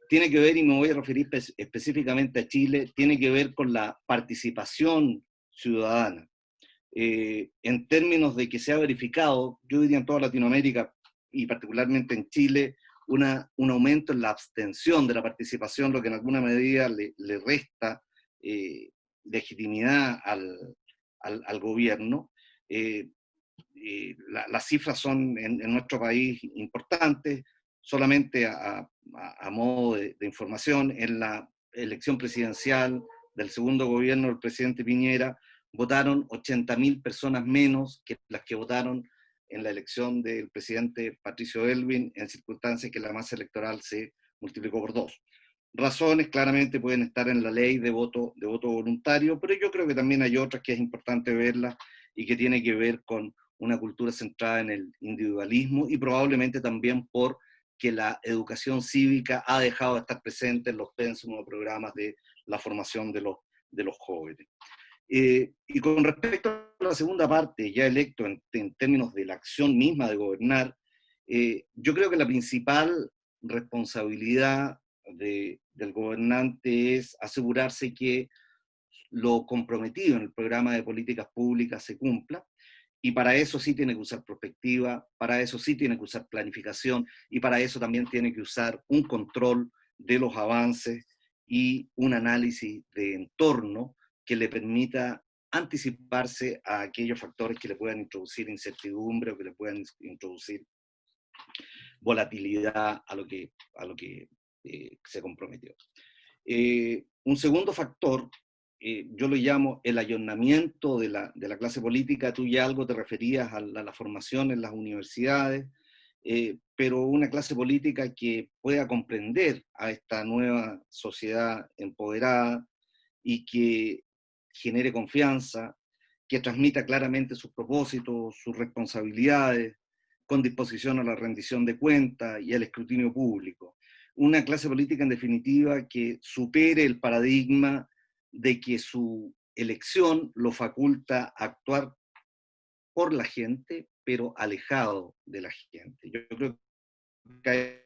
tiene que ver, y me voy a referir específicamente a Chile, tiene que ver con la participación ciudadana. En términos de que se ha verificado, yo diría en toda Latinoamérica y particularmente en Chile, un aumento en la abstención de la participación, lo que en alguna medida le resta legitimidad al gobierno. Las cifras son en nuestro país importantes. Solamente a modo de información, en la elección presidencial del segundo gobierno del presidente Piñera, votaron 80.000 personas menos que las que votaron en la elección del presidente Patricio Aylwin, en circunstancias que la masa electoral se multiplicó por 2. Razones claramente pueden estar en la ley de voto voluntario, pero yo creo que también hay otras que es importante verlas y que tiene que ver con una cultura centrada en el individualismo, y probablemente también por que la educación cívica ha dejado de estar presente en los pensum o programas de la formación de los jóvenes. Y con respecto a la segunda parte, ya electo en términos de la acción misma de gobernar, yo creo que la principal responsabilidad del gobernante es asegurarse que lo comprometido en el programa de políticas públicas se cumpla, y para eso sí tiene que usar perspectiva, para eso sí tiene que usar planificación, y para eso también tiene que usar un control de los avances y un análisis de entorno que le permita anticiparse a aquellos factores que le puedan introducir incertidumbre o que le puedan introducir volatilidad a lo que se comprometió. Un segundo factor, yo lo llamo el ayornamiento de la clase política. Tú ya algo te referías a la formación en las universidades, pero una clase política que pueda comprender a esta nueva sociedad empoderada y que genere confianza, que transmita claramente sus propósitos, sus responsabilidades, con disposición a la rendición de cuentas y al escrutinio público. Una clase política, en definitiva, que supere el paradigma de que su elección lo faculta a actuar por la gente, pero alejado de la gente. Yo creo que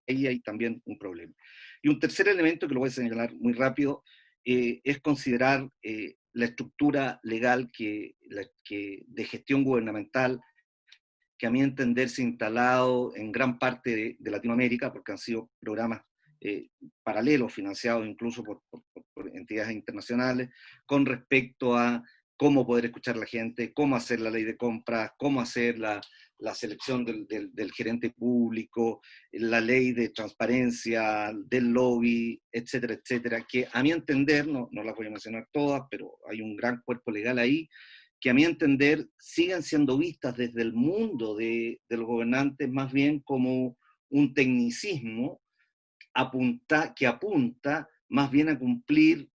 ahí hay también un problema. Y un tercer elemento que lo voy a señalar muy rápido, es considerar la estructura legal de gestión gubernamental, que a mi entender se ha instalado en gran parte de Latinoamérica, porque han sido programas paralelos, financiados incluso por entidades internacionales, con respecto a cómo poder escuchar a la gente, cómo hacer la ley de compras, cómo hacer la selección del gerente público, la ley de transparencia, del lobby, etcétera, etcétera, que a mi entender, no las voy a mencionar todas, pero hay un gran cuerpo legal ahí, que a mi entender siguen siendo vistas desde el mundo de los gobernantes más bien como un tecnicismo que apunta más bien a cumplir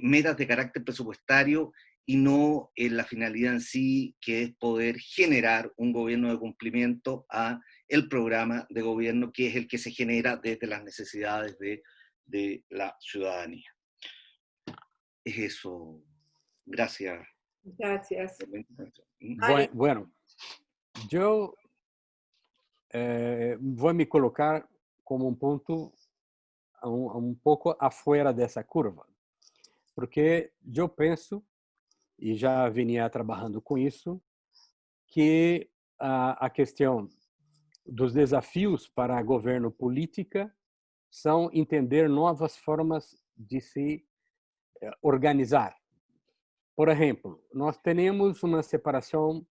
metas de carácter presupuestario y no la finalidad en sí, que es poder generar un gobierno de cumplimiento a el programa de gobierno, que es el que se genera desde las necesidades de la ciudadanía. Es eso. Gracias. Gracias. Bueno, yo vou me colocar como um ponto um pouco afuera dessa curva, porque eu penso, e já vinha trabalhando com isso, que a questão dos desafios para governo política são entender novas formas de se organizar. Por exemplo, nós temos uma separação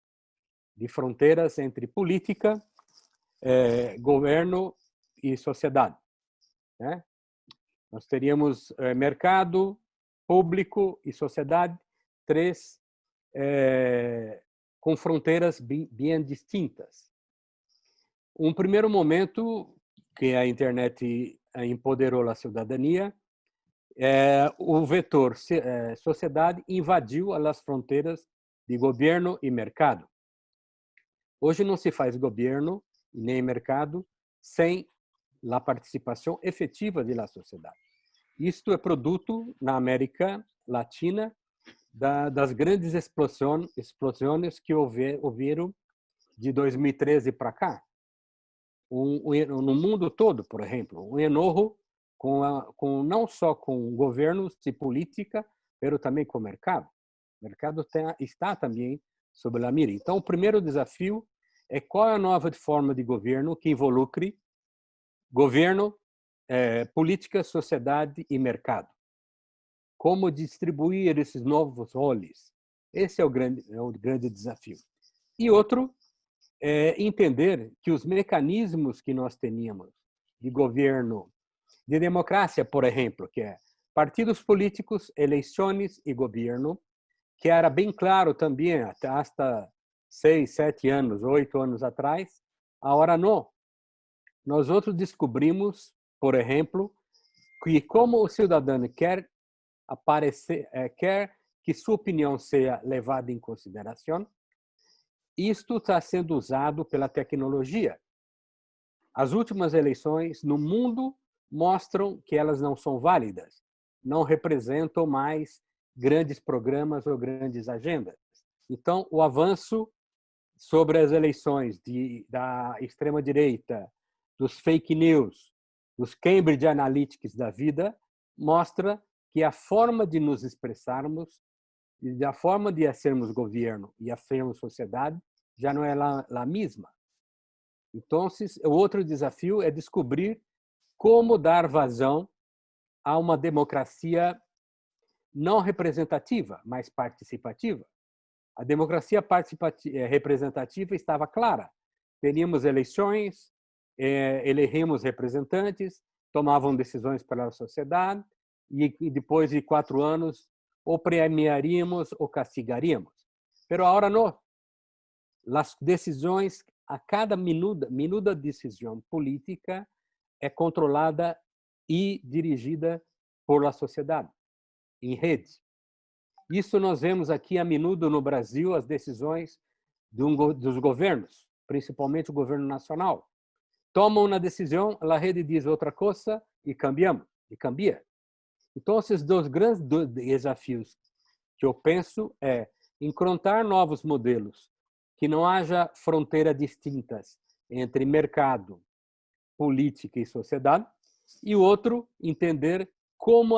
de fronteiras entre política, governo e sociedade, né? Nós teríamos mercado, público e sociedade, três com fronteiras bem distintas. Um primeiro momento que a internet empoderou a cidadania, o vetor sociedade invadiu as fronteiras de governo e mercado. Hoje não se faz governo nem mercado sem a participação efetiva da sociedade. Isto é produto, na América Latina, das grandes explosões que houveram de 2013 para cá. No mundo todo, por exemplo, um enojo não só com governos e política, mas também com o mercado. O mercado está também sob a mira. Então, o primeiro desafio é qual é a nova forma de governo que involucre governo, política, sociedade e mercado. Como distribuir esses novos roles? Esse é o grande desafio. E outro é entender que os mecanismos que nós teníamos de governo, de democracia, por exemplo, que é partidos políticos, eleições e governo, que era bem claro também hasta 6, 7 anos, 8 anos atrás, agora não. Nós outros descobrimos, por exemplo, que como o cidadão quer aparecer, quer que sua opinião seja levada em consideração, isto está sendo usado pela tecnologia. As últimas eleições no mundo mostram que elas não são válidas, não representam mais grandes programas ou grandes agendas. Então, o avanço sobre as eleições da extrema-direita, dos fake news, dos Cambridge Analytics da vida, mostra que a forma de nos expressarmos, e a forma de sermos governo e a sermos sociedade, já não é a mesma. Então, o outro desafio é descobrir como dar vazão a uma democracia não representativa, mas participativa. A democracia representativa estava clara. Teríamos eleições, elegemos representantes, tomavam decisões pela sociedade e depois de 4 anos ou premiaríamos ou castigaríamos. Mas agora não. As decisões, a cada minuta decisão política é controlada e dirigida por a sociedade, em rede. Isso nós vemos aqui a menudo no Brasil, as decisões dos governos, principalmente o governo nacional. Tomam uma decisão, a rede diz outra coisa e cambia. Então, esses dois grandes desafios que eu penso é encontrar novos modelos, que não haja fronteiras distintas entre mercado, política e sociedade, e o outro, entender como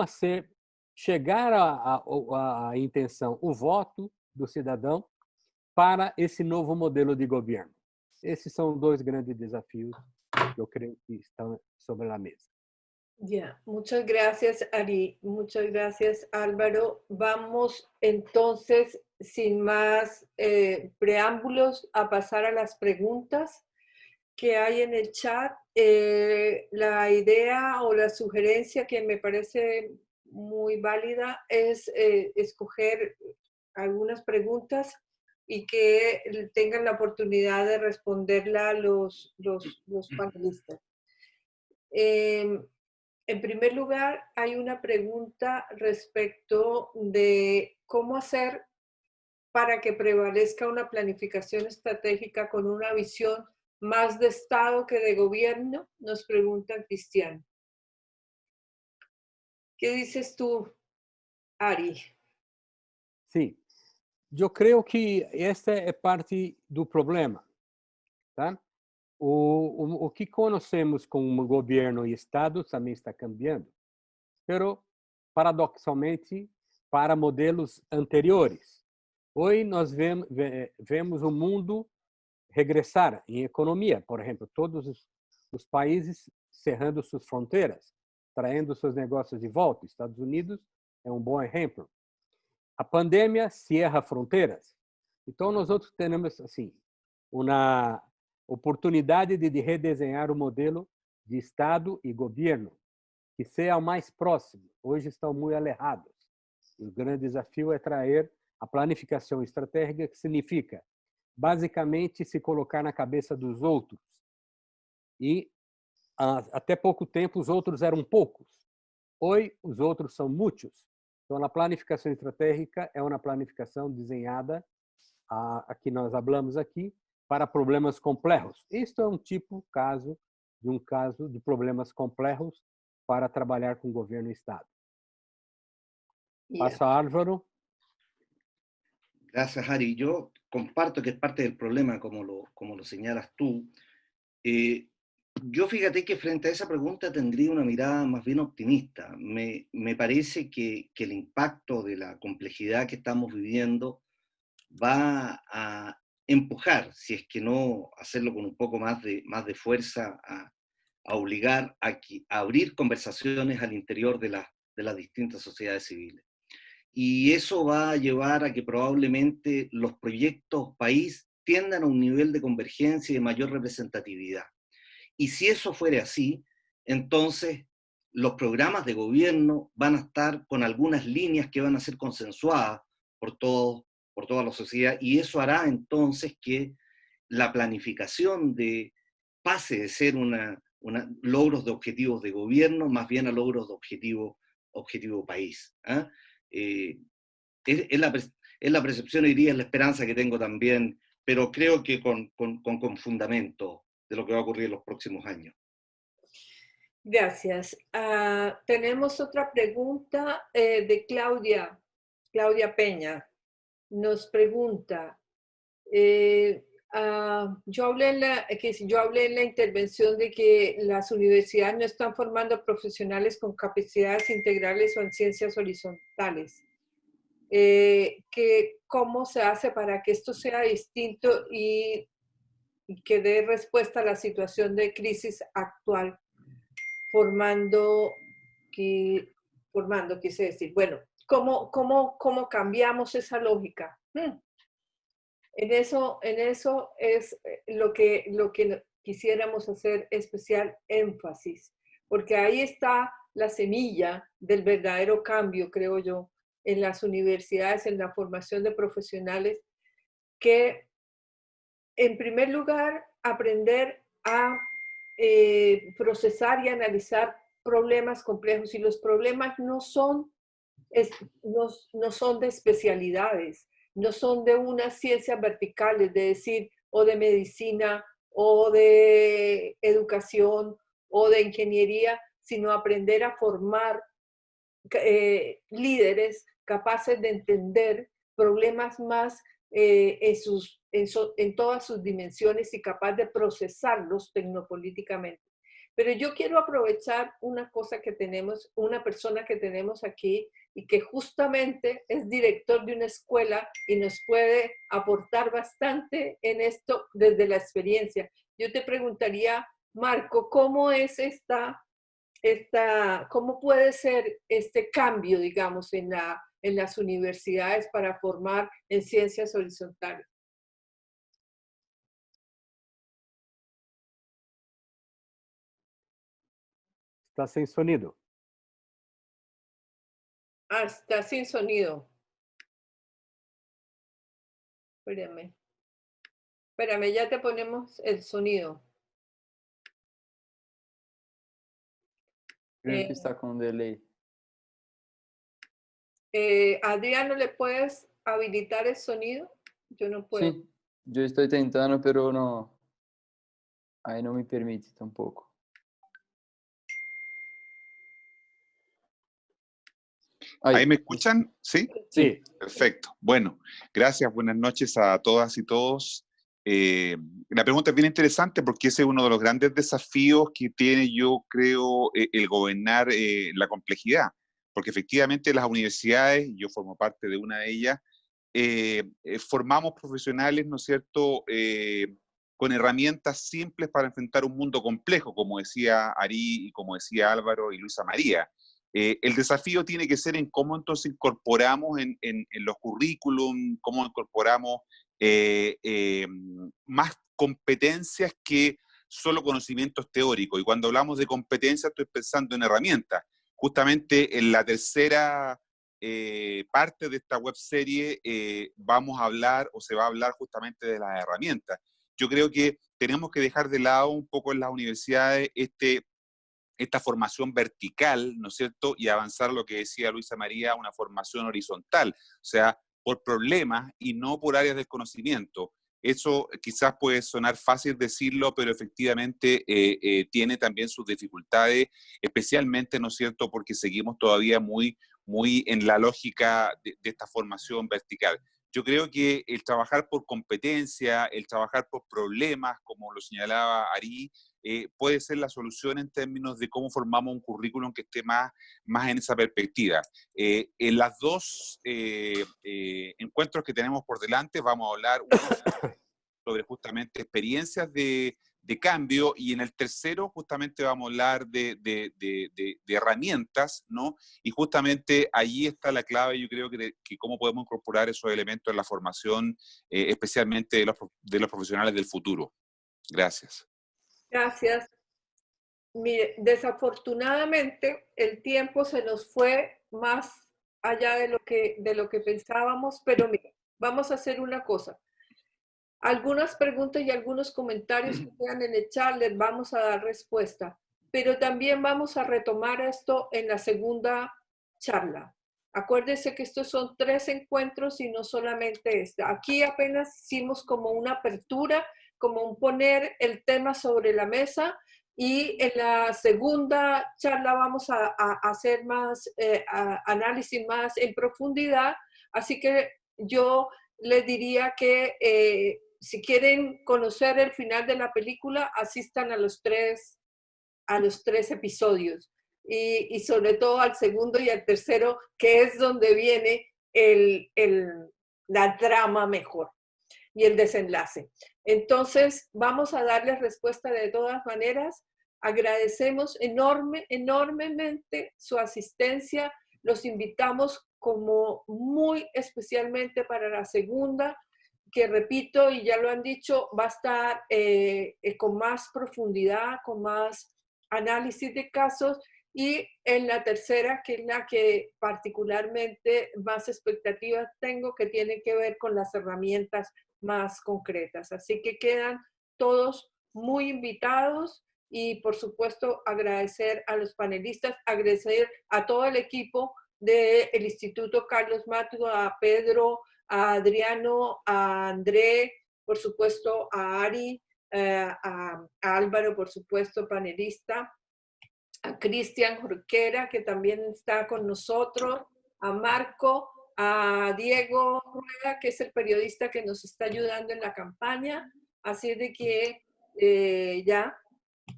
chegar à intenção, o voto do cidadão para esse novo modelo de governo. Esses são 2 grandes desafios que eu creio que estão sobre a mesa. Ya, muchas gracias, Ari. Muchas gracias, Álvaro. Vamos entonces, sin más preámbulos, a pasar a las preguntas que hay en el chat. La idea o la sugerencia que me parece muy válida es escoger algunas preguntas y que tengan la oportunidad de responderla los panelistas. En primer lugar, hay una pregunta respecto de cómo hacer para que prevalezca una planificación estratégica con una visión más de Estado que de gobierno, nos pregunta Cristian. ¿Qué dices tú, Ari? Sim, eu creio que esta é parte do problema, tá? O que conhecemos como governo e Estado também está cambiando, pero paradoxalmente para modelos anteriores. Hoje nós vemos o mundo regressar em economia, por exemplo, todos os países cerrando suas fronteiras, traindo seus negócios de volta. Estados Unidos é um bom exemplo. A pandemia cierra fronteiras. Então, nós outros temos assim uma oportunidade de redesenhar o modelo de Estado e governo, que seja o mais próximo. Hoje estão muito alejados. O grande desafio é trazer a planificação estratégica, que significa, basicamente, se colocar na cabeça dos outros. E, até pouco tempo, os outros eram poucos. Hoje, os outros são muitos. Então, a planificação estratégica é uma planificação desenhada, a que nós falamos aqui, para problemas complexos. Isto é um caso de problemas complexos para trabalhar com governo e Estado. Passo a Álvaro. Gracias, Ari. Yo comparto que es parte del problema, como lo señalas tú. Yo fíjate que frente a esa pregunta tendría una mirada más bien optimista. Me parece que el impacto de la complejidad que estamos viviendo va a empujar, si es que no hacerlo con un poco más de fuerza, a obligar a abrir conversaciones al interior de las distintas sociedades civiles. Y eso va a llevar a que probablemente los proyectos país tiendan a un nivel de convergencia y de mayor representatividad. Y si eso fuera así, entonces los programas de gobierno van a estar con algunas líneas que van a ser consensuadas por toda la sociedad, y eso hará entonces que la planificación pase de ser logros de objetivos de gobierno más bien a logros de objetivo país. Es la percepción, diría, es la esperanza que tengo también, pero creo que con fundamento de lo que va a ocurrir en los próximos años. Gracias. Tenemos otra pregunta de Claudia Peña. Nos pregunta, yo hablé en la intervención de que las universidades no están formando profesionales con capacidades integrales o en ciencias horizontales. ¿Cómo se hace para que esto sea distinto y que dé respuesta a la situación de crisis actual? Formando, quise decir, bueno, ¿cómo cambiamos esa lógica? En eso es lo que quisiéramos hacer especial énfasis, porque ahí está la semilla del verdadero cambio, creo yo, en las universidades, en la formación de profesionales, que en primer lugar aprender a procesar y analizar problemas complejos, y los problemas no son de especialidades, no son de unas ciencias verticales, de decir, o de medicina, o de educación, o de ingeniería, sino aprender a formar líderes capaces de entender problemas más en todas sus dimensiones y capaz de procesarlos tecnopolíticamente. Pero yo quiero aprovechar una persona que tenemos aquí y que justamente es director de una escuela y nos puede aportar bastante en esto desde la experiencia. Yo te preguntaría, Marco, ¿cómo es esta cómo puede ser este cambio, digamos, en las universidades para formar en ciencias horizontales. Está sem sonido. Ah, está sin sonido. Espérame. Espérame, ya te ponemos el sonido. Creo que está con delay. Adriano, ¿le puedes habilitar el sonido? Yo no puedo. Sí, yo estoy tentando, pero no. Ahí no me permite tampoco. ¿Ahí me escuchan? ¿Sí? Sí. Perfecto. Bueno, gracias. Buenas noches a todas y todos. La pregunta es bien interesante porque ese es uno de los grandes desafíos que tiene, yo creo, el gobernar la complejidad. Porque efectivamente las universidades, yo formo parte de una de ellas, formamos profesionales, ¿no es cierto?, con herramientas simples para enfrentar un mundo complejo, como decía Ari y como decía Álvaro y Luisa María. El desafío tiene que ser en cómo entonces incorporamos en los currículum, cómo incorporamos más competencias que solo conocimientos teóricos. Y cuando hablamos de competencias, estoy pensando en herramientas. Justamente en la tercera parte de esta webserie vamos a hablar o se va a hablar justamente de las herramientas. Yo creo que tenemos que dejar de lado un poco en las universidades esta formación vertical, ¿no es cierto? Y avanzar lo que decía Luisa María, una formación horizontal, o sea, por problemas y no por áreas del conocimiento. Eso quizás puede sonar fácil decirlo, pero efectivamente tiene también sus dificultades, especialmente, ¿no es cierto?, porque seguimos todavía muy en la lógica de esta formación vertical. Yo creo que el trabajar por competencia, el trabajar por problemas, como lo señalaba Ari, puede ser la solución en términos de cómo formamos un currículum que esté más en esa perspectiva. En las dos encuentros que tenemos por delante vamos a hablar sobre justamente experiencias de cambio, y en el tercero justamente vamos a hablar de herramientas, ¿no? Y justamente allí está la clave, yo creo que cómo podemos incorporar esos elementos en la formación, especialmente de los profesionales del futuro. Gracias. Gracias. Mire, desafortunadamente el tiempo se nos fue más allá de lo que pensábamos, pero mire, vamos a hacer una cosa. Algunas preguntas y algunos comentarios que quedan en el chat les vamos a dar respuesta, pero también vamos a retomar esto en la segunda charla. Acuérdense que estos son 3 encuentros y no solamente este. Aquí apenas hicimos como una apertura, como un poner el tema sobre la mesa, y en la segunda charla vamos a hacer más análisis más en profundidad. Así que yo les diría que si quieren conocer el final de la película, asistan a los 3 episodios. Y sobre todo al segundo y al tercero, que es donde viene la trama mejor y el desenlace. Entonces, vamos a darles respuesta de todas maneras. Agradecemos enormemente su asistencia. Los invitamos como muy especialmente para la segunda, que repito, y ya lo han dicho, va a estar con más profundidad, con más análisis de casos, y en la tercera, que es la que particularmente más expectativas tengo, que tiene que ver con las herramientas más concretas. Así que quedan todos muy invitados, y por supuesto agradecer a los panelistas, agradecer a todo el equipo del Instituto Carlos Matu, a Pedro, a Adriano, a André, por supuesto a Ari, a Álvaro, por supuesto, panelista, a Cristian Jorquera, que también está con nosotros, a Marco, a Diego Rueda, que es el periodista que nos está ayudando en la campaña. Así de que ya,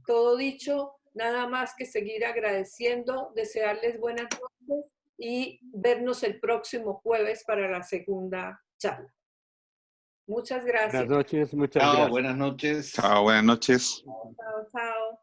todo dicho, nada más que seguir agradeciendo, desearles buenas noches y vernos el próximo jueves para la segunda charla. Muchas gracias. Buenas noches, muchas Chao, gracias. buenas noches. Chao, buenas noches. Chao, chao.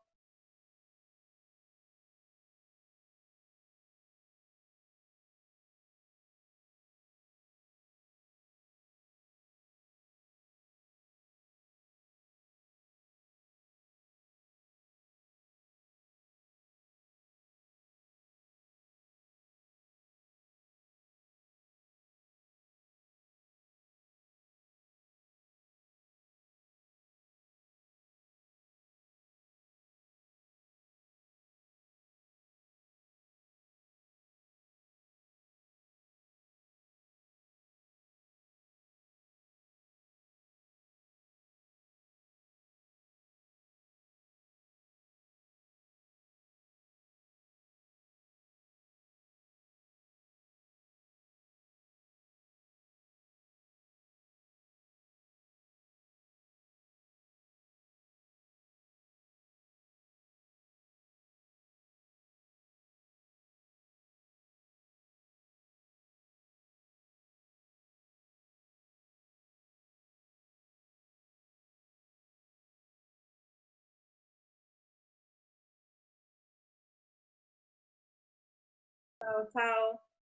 Chao, chao.